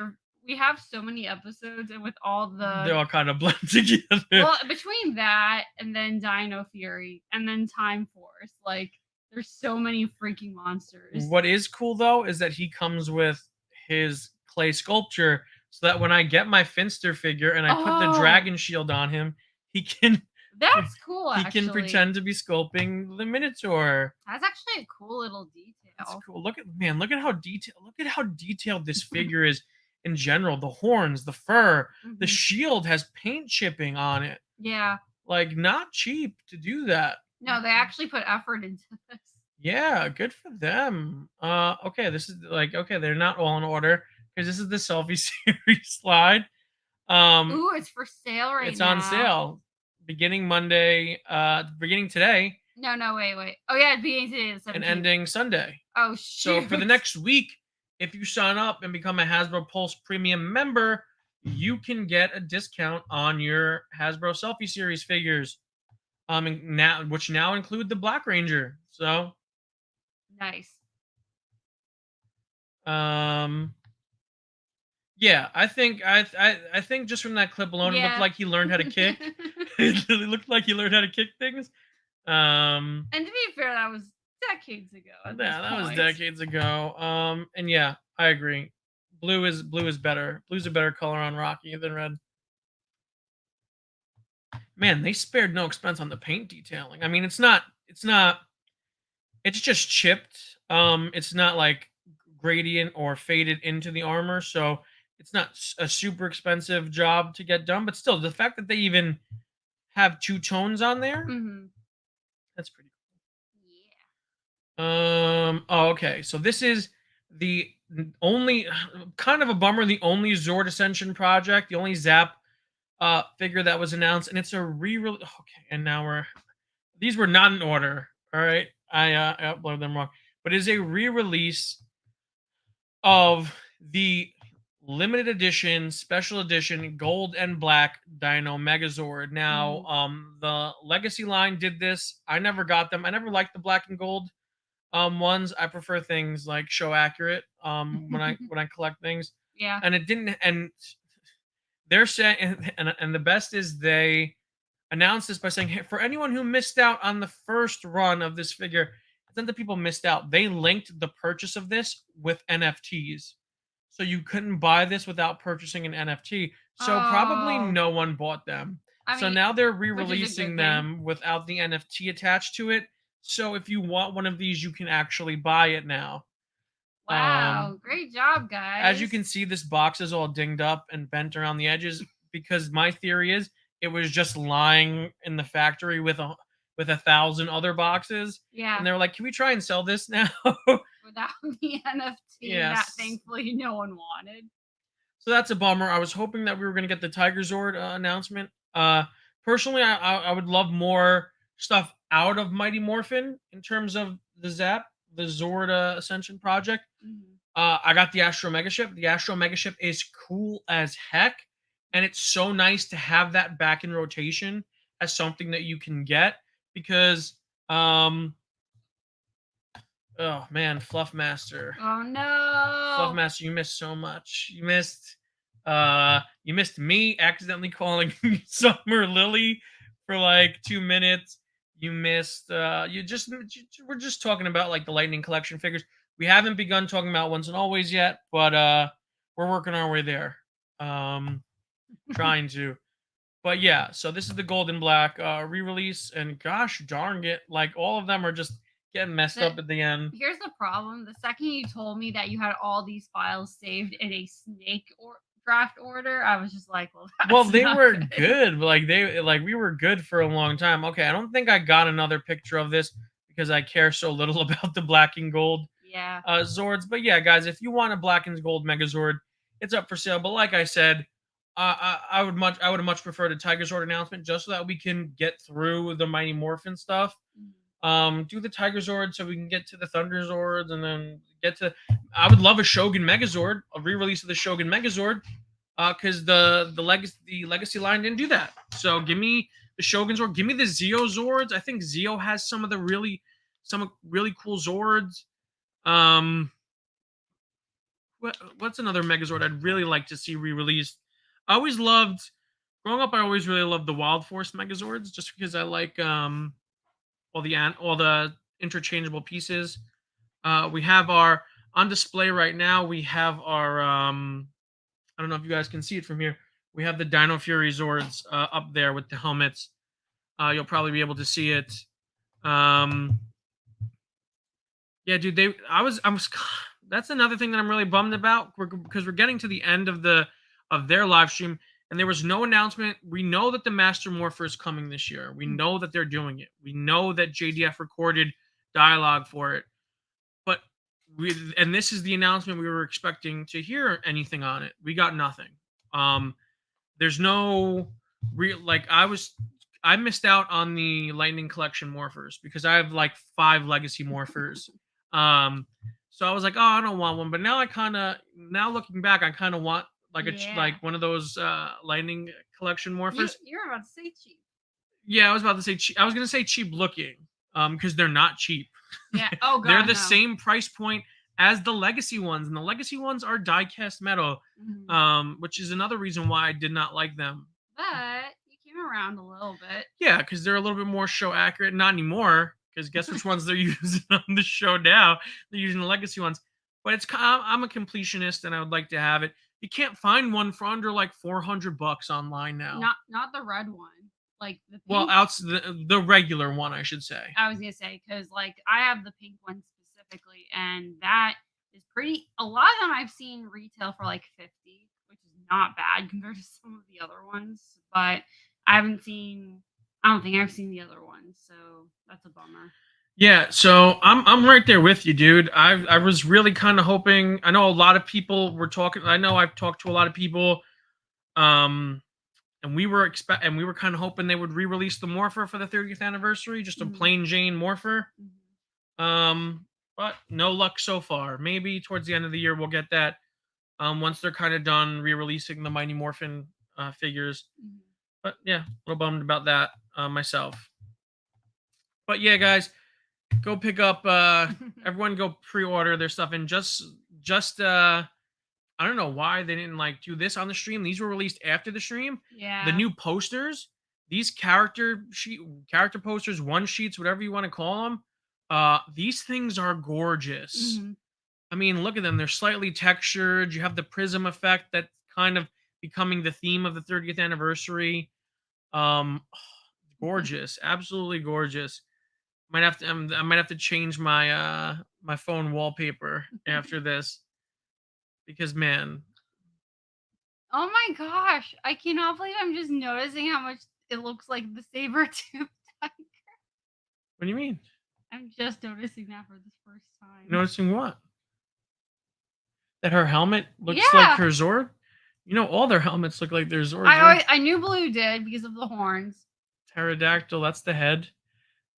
We have so many episodes, and with all they all kind of blend together. Well, between that and then Dino Fury and then Time Force, like, there's so many freaking monsters. What is cool though is that he comes with his clay sculpture, so that when I get my Finster figure and I put the dragon shield on him, he can. That's cool. He can pretend to be sculpting the Minotaur. That's actually a cool little detail. That's cool. Look at how detailed this figure is in general. The horns, the fur, the shield has paint chipping on it. Yeah. Like, not cheap to do that. No, they actually put effort into this. Yeah, good for them. Okay, this is they're not all in order because this is the selfie series slide. Ooh, it's for sale right now. It's on sale. Beginning Monday, beginning today. No, wait. Oh yeah, beginning today the 17th. And ending Sunday. Oh shoot. So for the next week, if you sign up and become a Hasbro Pulse Premium member, you can get a discount on your Hasbro Selfie Series figures. Which now include the Black Ranger. So nice. Yeah, I think just from that clip alone, it looked like he learned how to kick. It really looked like he learned how to kick things. And to be fair, that was decades ago. Yeah, that was decades ago. And yeah, I agree. Blue is better. Blue's a better color on Rocky than red. Man, they spared no expense on the paint detailing. I mean, it's just chipped. It's not like gradient or faded into the armor, so it's not a super expensive job to get done. But still, the fact that they even have two tones on there, that's pretty cool. Yeah. Oh, okay. So this is the only, kind of a bummer, the only Zord Ascension project, the only Zap figure that was announced, and it's a re-release. Okay, and now these were not in order. All right, I uploaded them wrong, but it is a re-release of the limited edition, special edition, gold and black Dino Megazord. Now, the Legacy line did this. I never got them. I never liked the black and gold ones. I prefer things like show accurate when I collect things. Yeah. And it didn't. And they're saying, and the best is they announced this by saying, hey, for anyone who missed out on the first run of this figure, it's not that people missed out. They linked the purchase of this with NFTs. So you couldn't buy this without purchasing an NFT. So probably no one bought them. So now they're re-releasing them without the NFT attached to it. So if you want one of these, you can actually buy it now. Wow, great job, guys. As you can see, this box is all dinged up and bent around the edges because my theory is it was just lying in the factory with 1,000 other boxes. Yeah. And they were like, can we try and sell this now? Without the NFT that thankfully no one wanted. So that's a bummer. I was hoping that we were going to get the Tiger Zord announcement. Personally, I would love more stuff out of Mighty Morphin in terms of the Zord Ascension project. I got the Astro Megaship. The Astro Megaship is cool as heck. And it's so nice to have that back in rotation as something that you can get because Oh man, Fluff Master. Oh no. Fluff Master, you missed so much. You missed me accidentally calling Summer Lily for like 2 minutes. You missed we're just talking about like the Lightning Collection figures. We haven't begun talking about Once and Always yet, but we're working our way there. Trying to. But yeah, so this is the Gold and Black re-release, and gosh darn it, like all of them are just getting messed up at the end. Here's the problem. The second you told me that you had all these files saved in a snake or draft order, I was just like, well, They were good. Like we were good for a long time. Okay, I don't think I got another picture of this because I care so little about the black and gold Zords. But yeah, guys, if you want a black and gold Megazord, it's up for sale. But like I said, I would have much preferred a Tiger Zord announcement just so that we can get through the Mighty Morphin stuff. Do the Tiger Zord so we can get to the Thunder Zords and then get to. I would love a Shogun Megazord, a re-release of the Shogun Megazord, because the legacy line didn't do that. So give me the Shogun Zord, give me the Zeo Zords. I think Zeo has some really cool Zords. What's another Megazord I'd really like to see re-released? Growing up, I always really loved the Wild Force Megazords just because I like all the interchangeable pieces. We have our on display right now. We have our I don't know if you guys can see it from here. We have the Dino Fury Zords up there with the helmets. You'll probably be able to see it. Yeah, dude. That's another thing that I'm really bummed about because we're getting to the end of their live stream. And there was no announcement. We know that the Master Morpher is coming this year. We know that they're doing it. We know that JDF recorded dialogue for it. But this is the announcement we were expecting to hear anything on it. We got nothing. There's no real I missed out on the Lightning Collection Morphers because I have like 5 Legacy Morphers. So I was like, oh, I don't want one. But now looking back, I kind of want like one of those Lightning Collection Morphers. You're about to say cheap. Yeah, I was about to say cheap. I was gonna say cheap looking, because they're not cheap. Yeah. Oh god. They're the same price point as the Legacy ones, and the Legacy ones are die-cast metal, which is another reason why I did not like them. But you came around a little bit. Yeah, because they're a little bit more show accurate. Not anymore, because guess which ones they're using on the show now? They're using the Legacy ones. But I'm a completionist, and I would like to have it. You can't find one for under like $400 online now. Not the red one, like the pink. Well, the regular one, I should say. I was gonna say because like I have the pink one specifically, and that is pretty. A lot of them I've seen retail for like $50, which is not bad compared to some of the other ones. But I don't think I've seen the other ones, so that's a bummer. Yeah, so I'm right there with you, dude. I was really kind of hoping. I know a lot of people were talking. I know I've talked to a lot of people, and we were kind of hoping they would re-release the Morpher for the 30th anniversary, just a plain Jane Morpher. But no luck so far. Maybe towards the end of the year we'll get that. Once they're kind of done re-releasing the Mighty Morphin figures. But yeah, a little bummed about that myself. But yeah, guys. Go pick up everyone go pre-order their stuff, and just I don't know why they didn't like do this on the stream. These were released after the stream. Yeah. The new posters, these character posters, one sheets, whatever you want to call them. These things are gorgeous. I mean, look at them. They're slightly textured. You have the prism effect that's kind of becoming the theme of the 30th anniversary. Gorgeous. Absolutely gorgeous. I might have to change my my phone wallpaper after this because man. Oh my gosh! I cannot believe I'm just noticing how much it looks like the saber-tooth tiger. What do you mean? I'm just noticing that for the first time. Noticing what? That her helmet looks like her Zord? You know, all their helmets look like their Zords. I knew Blue did because of the horns. Pterodactyl, that's the head.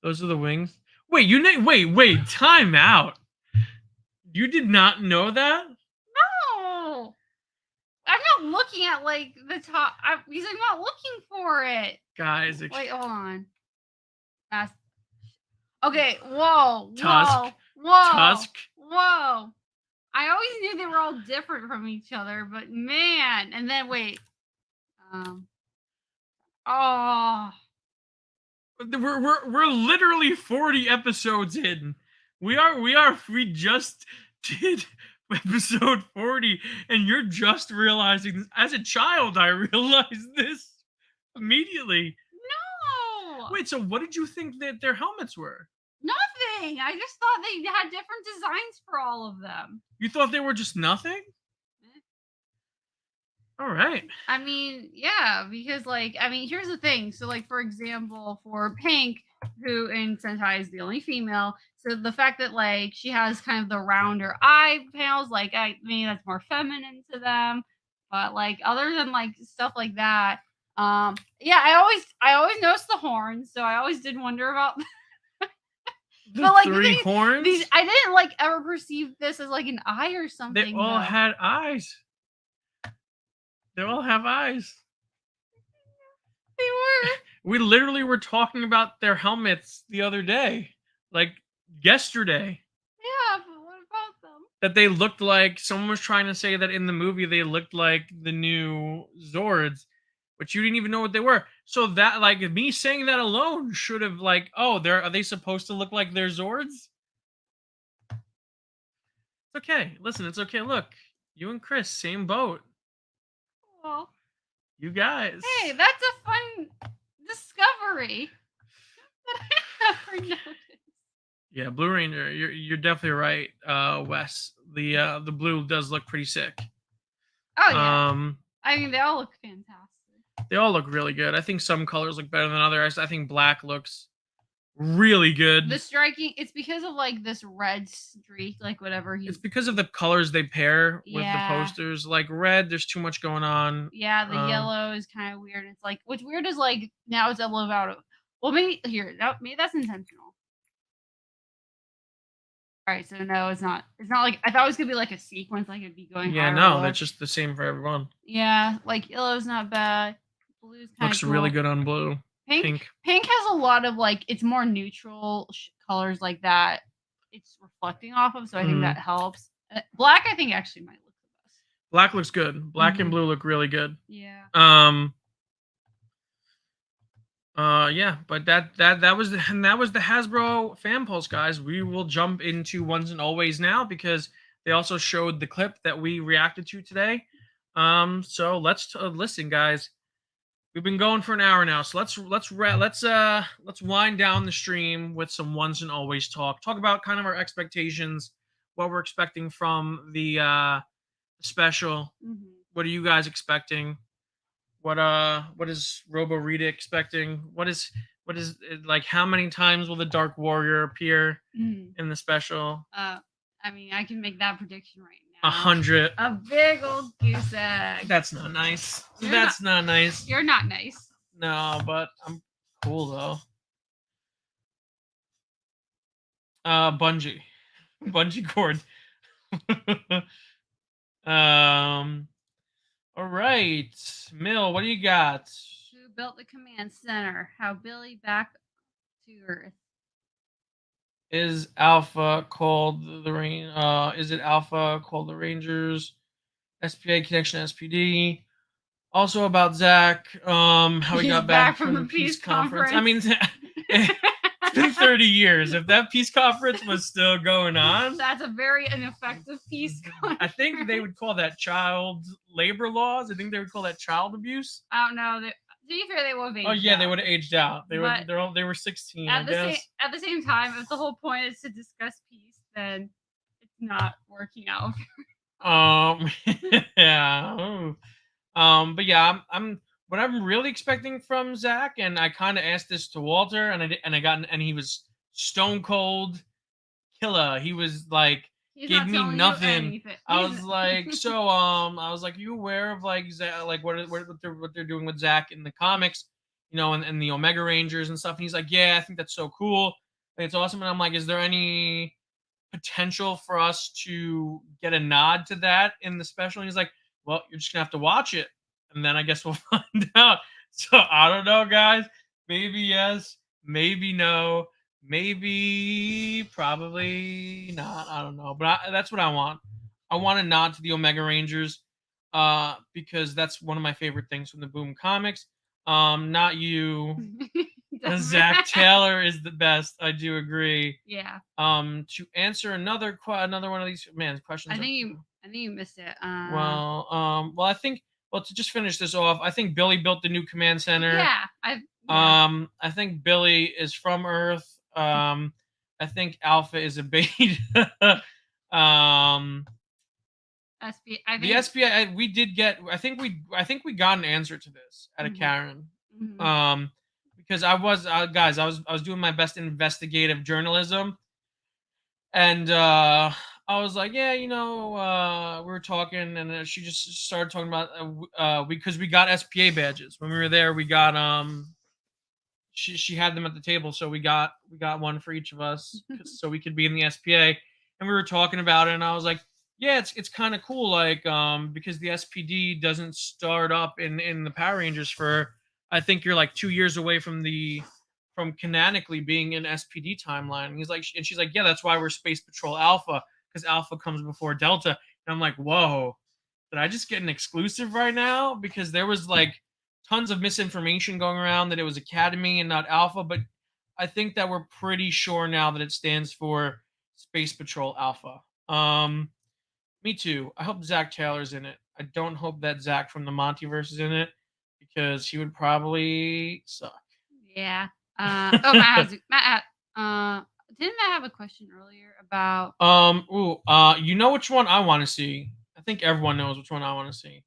Those are the wings. Wait, wait, time out. You did not know that? No. I'm not looking at like the top because I'm not looking for it. Guys, wait, hold on. Okay, whoa, Tusk. whoa, Tusk. whoa. I always knew they were all different from each other, but man, and then wait. Oh, We're literally 40 episodes in. We just did episode 40, and you're just realizing this. As a child, I realized this immediately. no. Wait, so what did you think that their helmets were? Nothing. I just thought they had different designs for all of them. You thought they were just nothing? All right. I mean, yeah, because here's the thing. So, like, for example, for Pink, who in Sentai is the only female, so the fact that like she has kind of the rounder eye panels, like maybe that's more feminine to them. But like other than like stuff like that, yeah, I always noticed the horns, so I always did wonder about. The But like three horns? I didn't like ever perceive this as like an eye or something. They all had eyes. They all have eyes. They were. We literally were talking about their helmets the other day, like yesterday. Yeah, but what about them? That they looked like, someone was trying to say that in the movie they looked like the new Zords, but you didn't even know what they were. So that, like, me saying that alone should have like, oh, are they supposed to look like their Zords? It's okay. Listen, it's okay. Look, you and Chris, same boat. Well, you guys. hey, that's a fun discovery that I never noticed. Yeah, Blue Ranger, you're definitely right, Wes. The blue does look pretty sick. Oh yeah. I mean, they all look fantastic. They all look really good. I think some colors look better than others. I think black looks really good. It's because of like this red streak, like whatever It's because of the colors they pair with the Yeah. posters. Like red, there's too much going on. Yeah, the yellow is kind of weird. It's like what's weird is like now it's a little out of. Well, maybe maybe that's intentional. All right, so no, it's not. It's not like I thought it was gonna be like a sequence, like it'd be going. Yeah, higher or no, lower. that's just the same for everyone. Yeah, like yellow's not bad. Blue's kind of Looks really good on blue. Pink has a lot of like it's more neutral colors like that. It's reflecting off of, so I think that helps. Black, I think actually might look the best. Black looks good. Black and blue look really good. Yeah. Yeah, but that was the Hasbro fan pulse, guys. We will jump into ones and always now because they also showed the clip that we reacted to today. So let's listen, guys. We've been going for an hour now, so let's wind down the stream with some once and always talk. Talk about kind of our expectations, what we're expecting from the special. What are you guys expecting? What is Robo Rita expecting? What is like? How many times will the Dark Warrior appear in the special? I mean, I can make that prediction right now. 100. A big old goose egg. That's not nice. That's not nice. You're not nice. No, but I'm cool though. Bungee cord. All right, Mill, what do you got? Who built the command center? How Billy back to Earth? Is Alpha called the Rain? Is it Alpha called the Rangers? SPA connection SPD. Also about Zach. How he got back from the peace conference. I mean, it's been 30 years. If that peace conference was still going on, that's a very ineffective peace conference. I think they would call that child labor laws. I think they would call that child abuse. I don't know. To be fair, they would have aged out. Oh yeah, they would have aged out. They were 16. At the same time, if the whole point is to discuss peace, then it's not working out. Yeah. But yeah, I'm what I'm really expecting from Zach, and I kind of asked this to Walter, and he was stone cold killer. He was like, gave me nothing. I was like, so I was like, you aware of like Zach, like what they're doing with Zach in the comics, you know, and the Omega Rangers and stuff. And he's like, yeah, I think that's so cool. Like, it's awesome. And I'm like, is there any potential for us to get a nod to that in the special? And he's like, well, you're just gonna have to watch it, and then I guess we'll find out. So I don't know, guys. Maybe yes, maybe no. Maybe, probably not. I don't know, but that's what I want. I want a nod to the Omega Rangers, because that's one of my favorite things from the Boom comics. Not you. Zach Taylor is the best. I do agree. Yeah. To answer another one of these questions. I think you missed it. Well, I think to just finish this off, I think Billy built the new command center. Yeah. I think Billy is from Earth. I think Alpha is a beta. The SPI we did get. I think we got an answer to this out of Karen. Because I was doing my best investigative journalism, and I was like, yeah, we were talking, and she just started talking about because we got SPA badges when we were there. We got she had them at the table, so we got one for each of us, so we could be in the SPA. And we were talking about it, and I was like, yeah, it's kind of cool, like because the SPD doesn't start up in the Power Rangers for, I think you're like 2 years away from canonically being in SPD timeline. And she's like, yeah, that's why we're Space Patrol Alpha, because Alpha comes before Delta. And I'm like, whoa, did I just get an exclusive right now? Because there was like tons of misinformation going around that it was Academy and not Alpha, but I think that we're pretty sure now that it stands for Space Patrol Alpha. Me too. I hope Zach Taylor's in it. I don't hope that Zach from the MontyVerse is in it, because he would probably suck. Yeah. Matt didn't Matt have a question earlier about you know which one I want to see? I think everyone knows which one I want to see.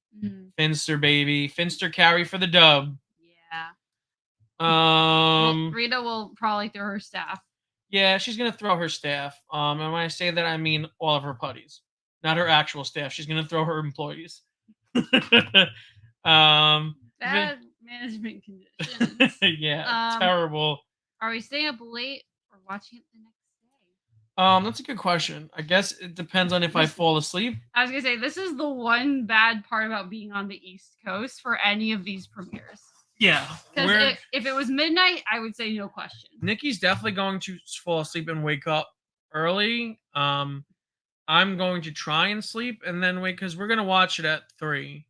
Finster, baby. Finster carry for the dub. Yeah. Rita will probably throw her staff. Yeah, she's gonna throw her staff. And when I say that, I mean all of her putties, not her actual staff. She's gonna throw her employees. Bad management conditions. Yeah, terrible. Are we staying up late or watching it the next day? That's a good question. I guess it depends on if I fall asleep. I was gonna say, this is the one bad part about being on the East Coast for any of these premieres. Yeah. Because if it was midnight, I would say no question. Nikki's definitely going to fall asleep and wake up early. I'm going to try and sleep and then wake, because we're gonna watch it at 3.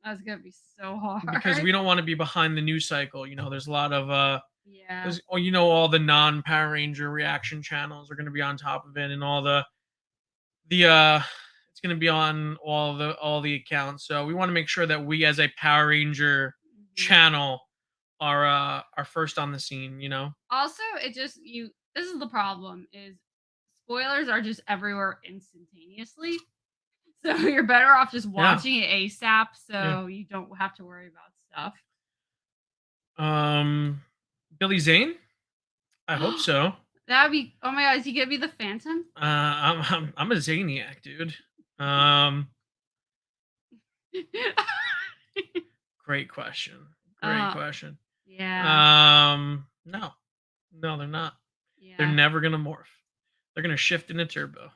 That's gonna be so hard. Because we don't want to be behind the news cycle. There's a lot of yeah. All the non-Power Ranger reaction channels are going to be on top of it, and all the it's going to be on all the accounts. So we want to make sure that we, as a Power Ranger channel, are first on the scene. Also, this is the problem: is spoilers are just everywhere instantaneously. So you're better off just watching it ASAP, so you don't have to worry about stuff. Billy Zane? I hope so. That'd be. Oh my god, is he gonna be the Phantom? I'm a Zaniac, dude. Great question. Great question. Yeah. No, they're not. Yeah. They're never gonna morph. They're gonna shift into turbo.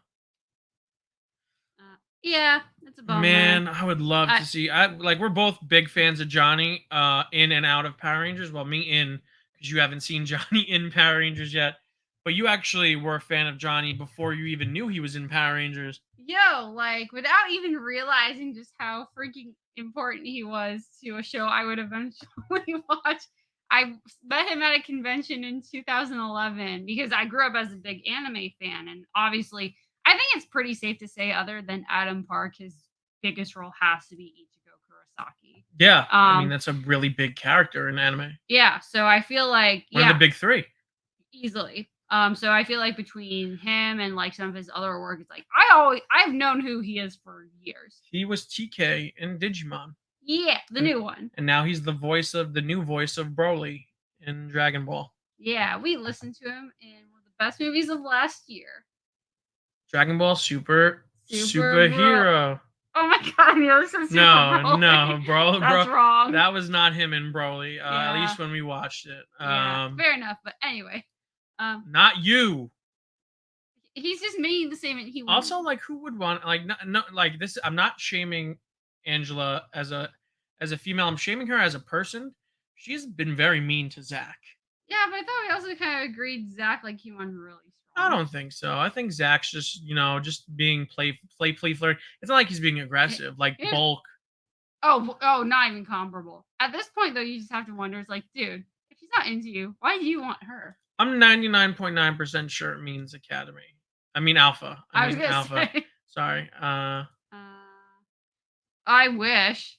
Yeah, it's a bummer. Man, I would love to see. We're both big fans of Johnny in and out of Power Rangers. Well, me in, because you haven't seen Johnny in Power Rangers yet. But you actually were a fan of Johnny before you even knew he was in Power Rangers. Yo, without even realizing just how freaking important he was to a show I would eventually watch. I met him at a convention in 2011 because I grew up as a big anime fan, and obviously I think it's pretty safe to say, other than Adam Park, his biggest role has to be Ichigo Kurosaki. Yeah, I mean, that's a really big character in anime. Yeah, so I feel like one of the big 3. Easily. So I feel like between him and some of his other work, it's I've known who he is for years. He was TK in Digimon. Yeah, the new one. And now he's the new voice of Broly in Dragon Ball. Yeah, we listened to him in one of the best movies of last year. Dragon Ball Superhero. Oh my god, you're so super Broly. No, bro. That's wrong. That was not him in Broly, at least when we watched it. Yeah, fair enough, but anyway. Not you. He's just making the statement he would. Also, who would want this? I'm not shaming Angela as a female. I'm shaming her as a person. She's been very mean to Zach. Yeah, but I thought we also kind of agreed Zach like he won really I strong. don't think so. I think Zach's just, just being playful. It's not like he's being Eh, aggressive, like eh, Bulk. oh, not even comparable. At this point, though, you just have to wonder. It's like, dude, if she's not into you, why do you want her? I'm 99.9% sure it means Academy. I mean Alpha. I I was mean gonna Alpha. say, Sorry. uh, I wish.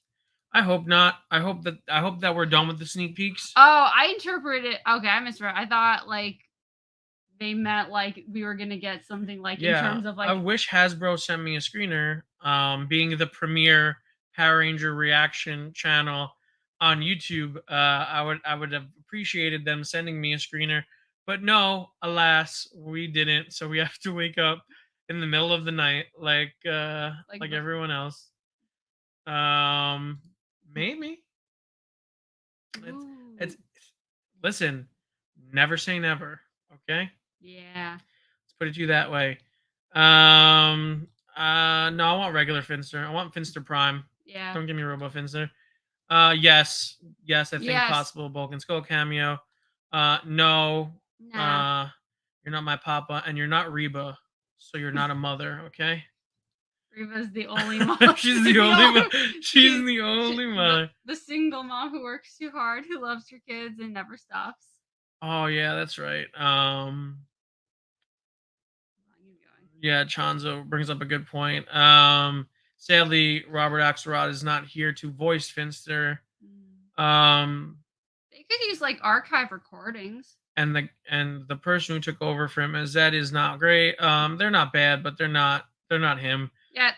I hope not. I hope that we're done with the sneak peeks. Oh, I interpreted. Okay, I misread. I thought like they meant like we were gonna get something like in Yeah, terms of I like wish Hasbro sent me a screener. Being the premier Power Ranger reaction channel on YouTube, I would have appreciated them sending me a screener, but no, alas, we didn't. So we have to wake up in the middle of the night, like like the everyone else. Um, Maybe it's ooh, it's listen, never say never. Okay. yeah, Let's put it to you that way. No, I want regular Finster. I want Finster Prime. yeah, Don't give me Robo Finster. Yes, yes, I think yes, possible Bulk and Skull cameo. No, nah. uh, you're not my papa, and you're not Reba, so you're not a mother. Okay. Reva's the only mom. She's the only. She's She's the only the, mother. the single mom who works too hard, who loves her kids and never stops. Oh yeah, that's right. Keep going. Yeah, Chanzo brings up a good point. Sadly, Robert Axelrod is not here to voice Finster. Mm. Um, They could use like archive recordings. and the person who took over for him as Zed is not great. They're not bad, but they're not him. Yeah,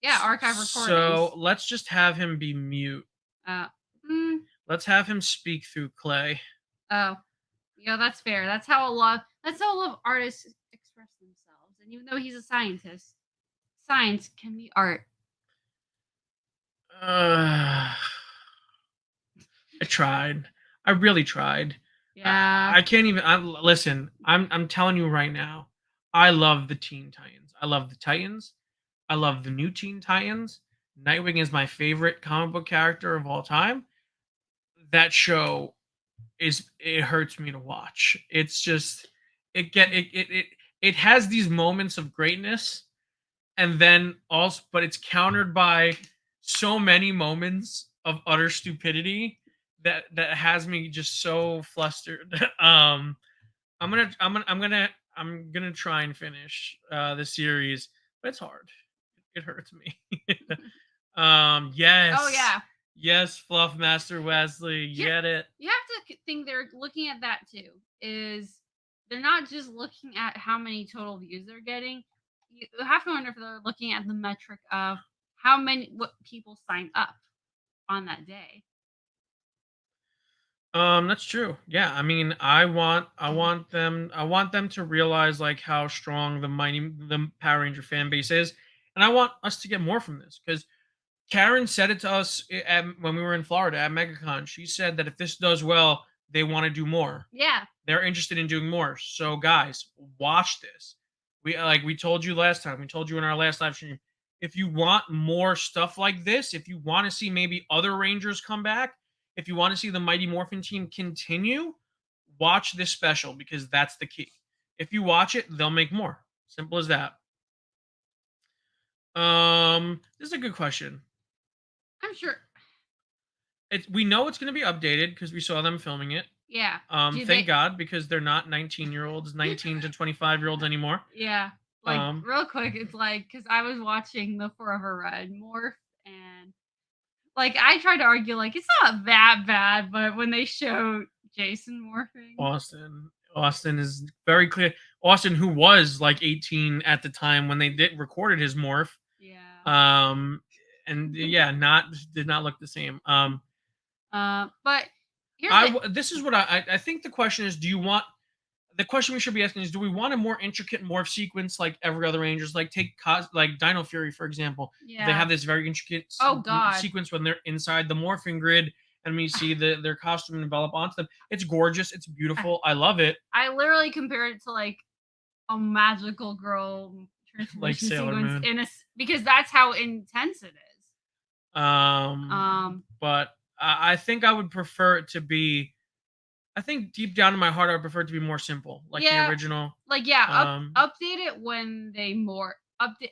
yeah, archive recordings. So let's just have him be mute. Uh, mm, Let's have him speak through Clay. oh, yeah, that's fair. That's how a lot of artists express themselves. And even though he's a scientist, science can be art. I tried. I really tried. Yeah. I can't even. Listen. I'm telling you right now. I love the Teen Titans. I love the Titans. I love the new Teen Titans. Nightwing is my favorite comic book character of all time. That show it hurts me to watch. It's just it has these moments of greatness, and then also, but it's countered by so many moments of utter stupidity that has me just so flustered. I'm gonna try and finish the series, but it's hard. It hurts me. Oh Yes, yeah. yes, Fluff Master Wesley, Here, get it. you have to think they're looking at that too. Is they're not just looking at how many total views they're getting. You have to wonder if they're looking at the metric of what people sign up on that day. That's true. Yeah, I mean, I want them to realize like how strong the Power Ranger fan base is, and I want us to get more from this because Karen said it to us when we were in Florida at MegaCon. She said that if this does well, they want to do more. Yeah. They're interested in doing more. So guys, watch this. We told you last time. We told you in our last live stream. If you want more stuff like this, if you want to see maybe other Rangers come back, if you want to see the Mighty Morphin team continue, watch this special because that's the key. If you watch it, they'll make more. Simple as that. This is a good question. I'm sure. We know it's going to be updated because we saw them filming it. Yeah. Thank God, because they're not 19-year-olds, 19 to 25-year-olds anymore. Yeah. Like real quick, it's like because I was watching the Forever Red morph, and like I tried to argue like it's not that bad, but when they show Jason morphing, Austin is very clear. Austin, who was like 18 at the time when they recorded his morph. yeah. And yeah, did not look the same. But here's this is what I think the question is: the question we should be asking is, do we want a more intricate morph sequence like every other Rangers? Like take like Dino Fury, for example. yeah. They have this very intricate sequence when they're inside the morphing grid and we see their costume develop onto them. It's gorgeous. It's beautiful. I love it. I literally compared it to like a magical girl transformation like Sailor sequence Moon. Because that's how intense it is. But I think I would prefer it to be I think deep down in my heart, I would prefer it to be more simple, like the original. Like update it when they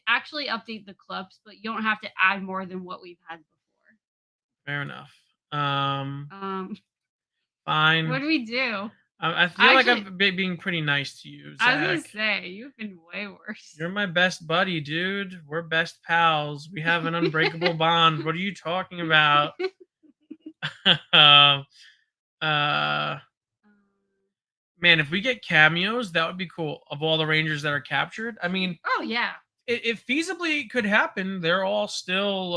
actually update the clips, but you don't have to add more than what we've had before. Fair enough. What Fine. do we do? I feel like I'm being pretty nice to you, Zach. I was gonna say, you've been way worse. You're my best buddy, dude. We're best pals. We have an unbreakable bond. What are you talking about? Man, if we get cameos, that would be cool. Of all the Rangers that are captured, I mean, oh yeah, it feasibly could happen. They're all still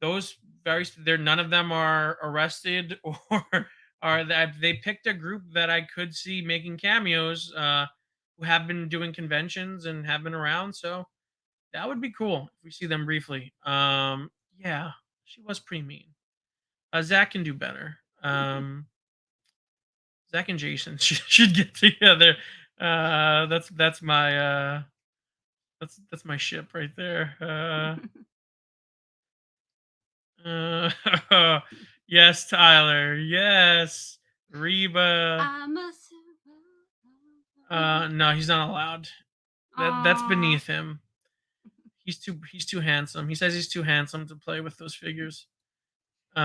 those they're none of them are arrested or are that they picked a group that I could see making cameos who have been doing conventions and have been around. So that would be cool if we see them briefly. Yeah, she was pretty mean. Zach can do better. Zach and Jason should get together. That's my that's my ship right there. Yes, Tyler. Yes, Reba. No, he's not allowed. That's beneath him. He's too handsome. He says he's too handsome to play with those figures. So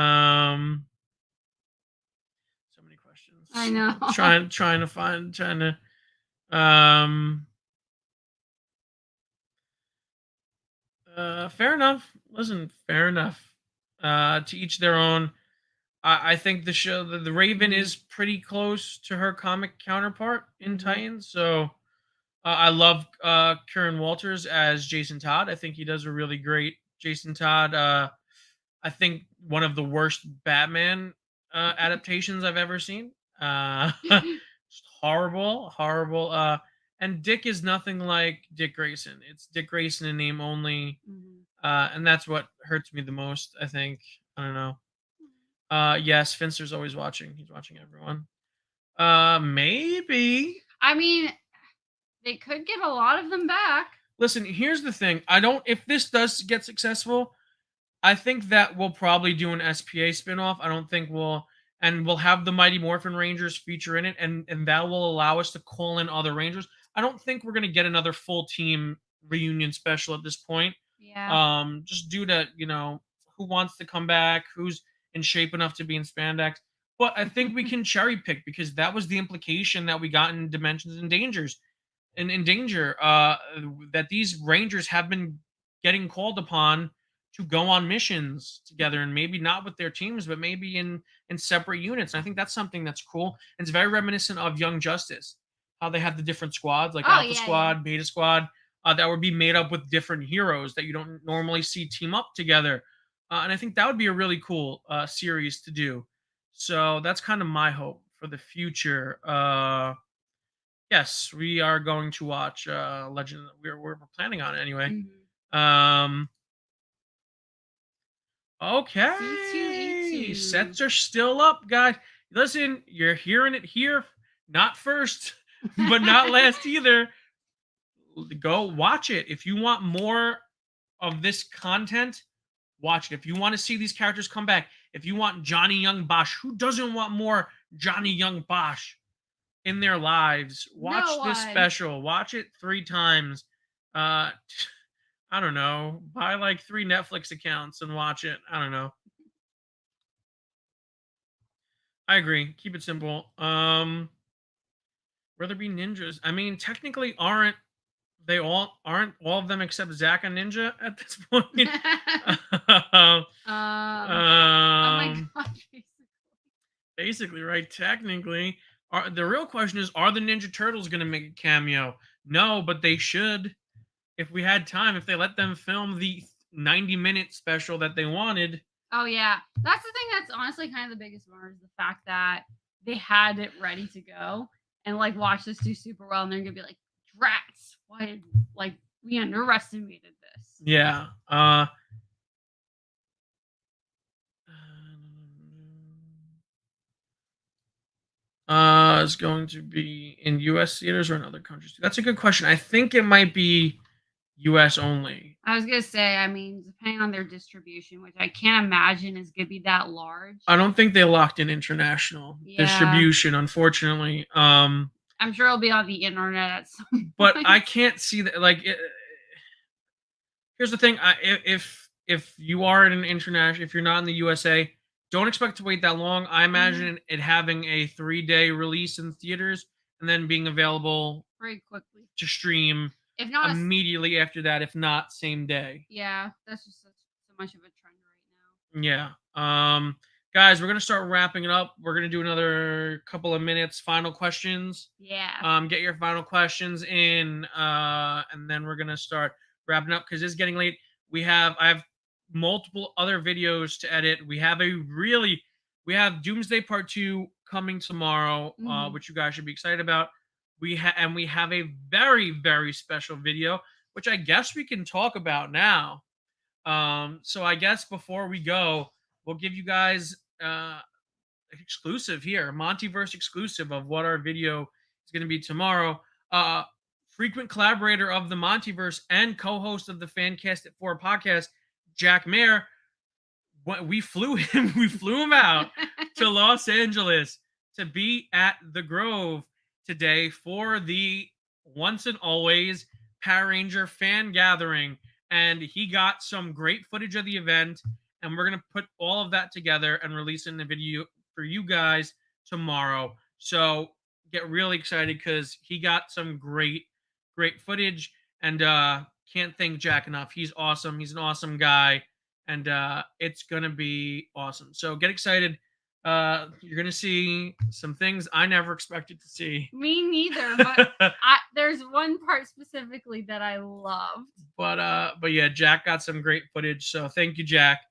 many questions. I know. Trying to fair enough. Listen, fair enough. To each their own. I think the show, the Raven, is pretty close to her comic counterpart in Titans. So I love Kieran Walters as Jason Todd. I think he does a really great Jason Todd. I think one of the worst Batman adaptations I've ever seen. Just horrible. And Dick is nothing like Dick Grayson. It's Dick Grayson in name only. And that's what hurts me the most, I think. I don't know. Yes, Finster's always watching. He's watching everyone. Maybe. I mean, they could get a lot of them back. Listen, here's the thing. If this does get successful, I think that we'll probably do an SPA spinoff. I don't think we'll have the Mighty Morphin Rangers feature in it, and that will allow us to call in other Rangers. I don't think we're gonna get another full team reunion special at this point. Yeah. Just due to, who wants to come back, who's in shape enough to be in spandex. But I think we can cherry pick, because that was the implication that we got in Dimensions and Dangers. In Danger, that these Rangers have been getting called upon to go on missions together, and maybe not with their teams, but maybe in separate units. And I think that's something that's cool. And it's very reminiscent of Young Justice, how they have the different squads, like Alpha Squad, Beta Squad, that would be made up with different heroes that you don't normally see team up together. And I think that would be a really cool series to do. So that's kind of my hope for the future. Yes, we are going to watch Legend. We're planning on it anyway. Okay. C2E2. Sets are still up, guys. Listen, you're hearing it here. Not first, but not last either. Go watch it. If you want more of this content, watch it. If you want to see these characters come back, if you want Johnny Young Bosch, who doesn't want more Johnny Young Bosch in their lives? Watch this special. Watch it 3 times. I don't know. Buy like 3 Netflix accounts and watch it. I don't know. I agree. Keep it simple. Will there be ninjas? I mean, technically, aren't all of them except Zach a ninja at this point? Oh my god. Basically, right? Technically, the real question is: are the Ninja Turtles going to make a cameo? No, but they should. If we had time, if they let them film the 90-minute special that they wanted. Oh yeah, that's the thing. That's honestly kind of the biggest bummer, is the fact that they had it ready to go and like watch this do super well, and they're gonna be like, "Drats, why? Like we underestimated this." Yeah. It's going to be in U.S. theaters or in other countries? That's a good question. I think it might be U.S. only. I was gonna say, I mean, depending on their distribution, which I can't imagine is gonna be that large. I don't think they locked in international distribution, unfortunately. I'm sure it'll be on the internet at some point. But I can't see that. Like, here's the thing: if you are in an international, if you're not in the USA, don't expect to wait that long. I imagine it having a 3-day release in theaters and then being available very quickly to stream. If not immediately after that, if not same day. Yeah, that's just so much of a trend right now. Yeah. Guys, we're gonna start wrapping it up. We're gonna do another couple of minutes. Final questions. Yeah. Get your final questions in, and then we're gonna start wrapping up because it's getting late. I have multiple other videos to edit. We have Doomsday Part 2 coming tomorrow, which you guys should be excited about. We have a very, very special video, which I guess we can talk about now. So I guess before we go, we'll give you guys exclusive here, MontyVerse exclusive of what our video is going to be tomorrow. Frequent collaborator of the MontyVerse and co-host of the Fancast at 4 podcast, Jack Mayer. We flew him out to Los Angeles to be at the Grove today for the once and always Power Ranger fan gathering, and he got some great footage of the event, and we're gonna put all of that together and release it in the video for you guys tomorrow. So get really excited because he got some great footage, and can't thank Jack enough. He's awesome. He's an awesome guy, and it's gonna be awesome. So get excited. You're gonna see some things I never expected to see. Me neither, but there's one part specifically that I loved. But yeah, Jack got some great footage, so thank you, Jack.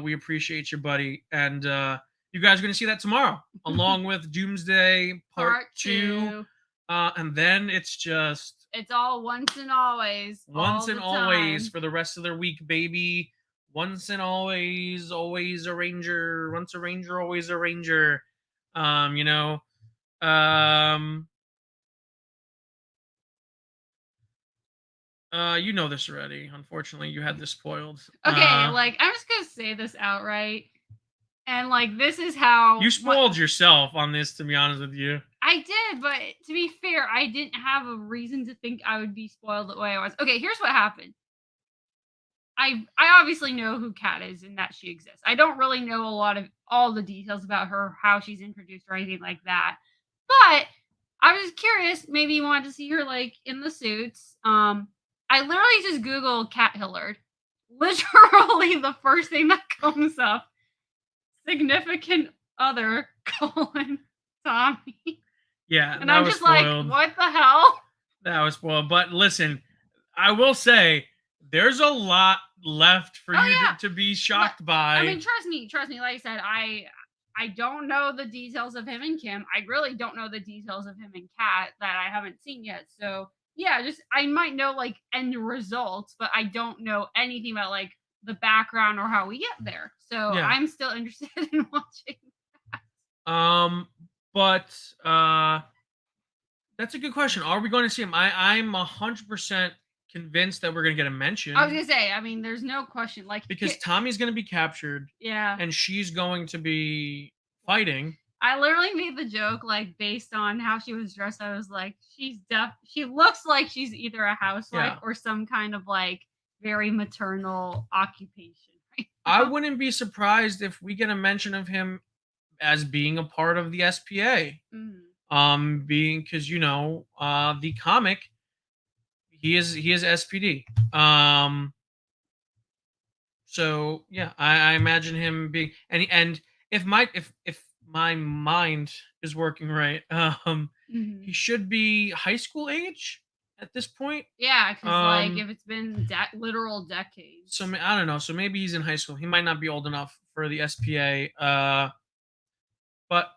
We appreciate you, buddy, and you guys are gonna see that tomorrow, along with Doomsday Part 2. And then it's all once and always for the rest of their week, baby. Once and always a Ranger. Once a Ranger, always a Ranger. You know this already. Unfortunately, you had this spoiled. Okay, I'm just gonna say this outright, and this is how you spoiled yourself on this. To be honest with you, I did, but to be fair, I didn't have a reason to think I would be spoiled the way I was. Okay, here's what happened. I obviously know who Kat is and that she exists. I don't really know all the details about her, how she's introduced or anything like that. But I was curious. Maybe you wanted to see her in the suits. I literally just Googled Kat Hillard. Literally the first thing that comes up: significant other : Tommy. Yeah, and I'm just spoiled. What the hell? That was spoiled. But listen, I will say there's a lot left for you to be shocked by. I mean, trust me. Like I said, I don't know the details of him and Kim. I really don't know the details of him and Kat that I haven't seen yet. So yeah, I might know end results, but I don't know anything about the background or how we get there. So I'm still interested in watching that. But that's a good question. Are we going to see him? I'm 100% convinced that we're going to get a mention. I was going to say, I mean, there's no question. Because Tommy's going to be captured. Yeah. And she's going to be fighting. I literally made the joke, based on how she was dressed. I was like, she looks like she's either a housewife or some kind of very maternal occupation. Right now. I wouldn't be surprised if we get a mention of him as being a part of the SPA. Because the comic, he is SPD. So yeah, I imagine him being and if my mind is working right, he should be high school age at this point. Yeah, because if it's been literal decades. So I don't know. So maybe he's in high school. He might not be old enough for the SPA. But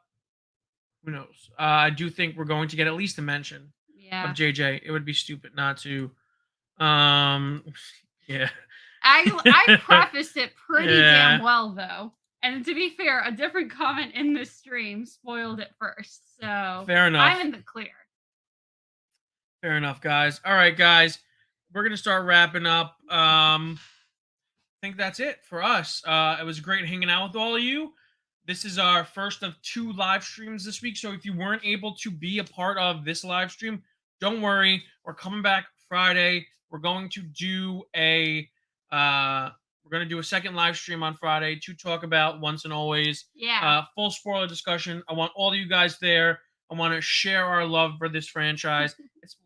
who knows? I do think we're going to get at least a mention of JJ. It would be stupid not to. Yeah. I prefaced it pretty damn well, though. And to be fair, a different comment in this stream spoiled it first. So fair enough. I'm in the clear. Fair enough, guys. All right, guys. we're gonna start wrapping up. I think that's it for us. It was great hanging out with all of you. This is our first of 2 live streams this week. So if you weren't able to be a part of this live stream, don't worry. We're coming back Friday. We're going to do a second live stream on Friday to talk about Once and Always. Yeah. Full spoiler discussion. I want all of you guys there. I want to share our love for this franchise. It's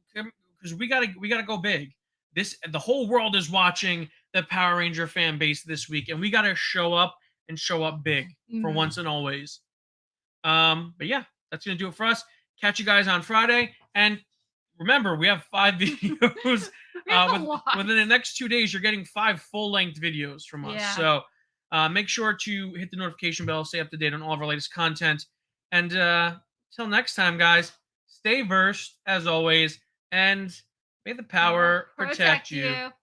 because we gotta go big. The whole world is watching the Power Ranger fan base this week, and we gotta show up and show up big for Once and Always. But yeah, that's gonna do it for us. Catch you guys on Friday, and remember, we have 5 videos. Within the next 2 days, you're getting 5 full-length videos from us. Yeah. So make sure to hit the notification bell, stay up to date on all of our latest content. And till next time, guys, stay versed as always, and may the power protect you.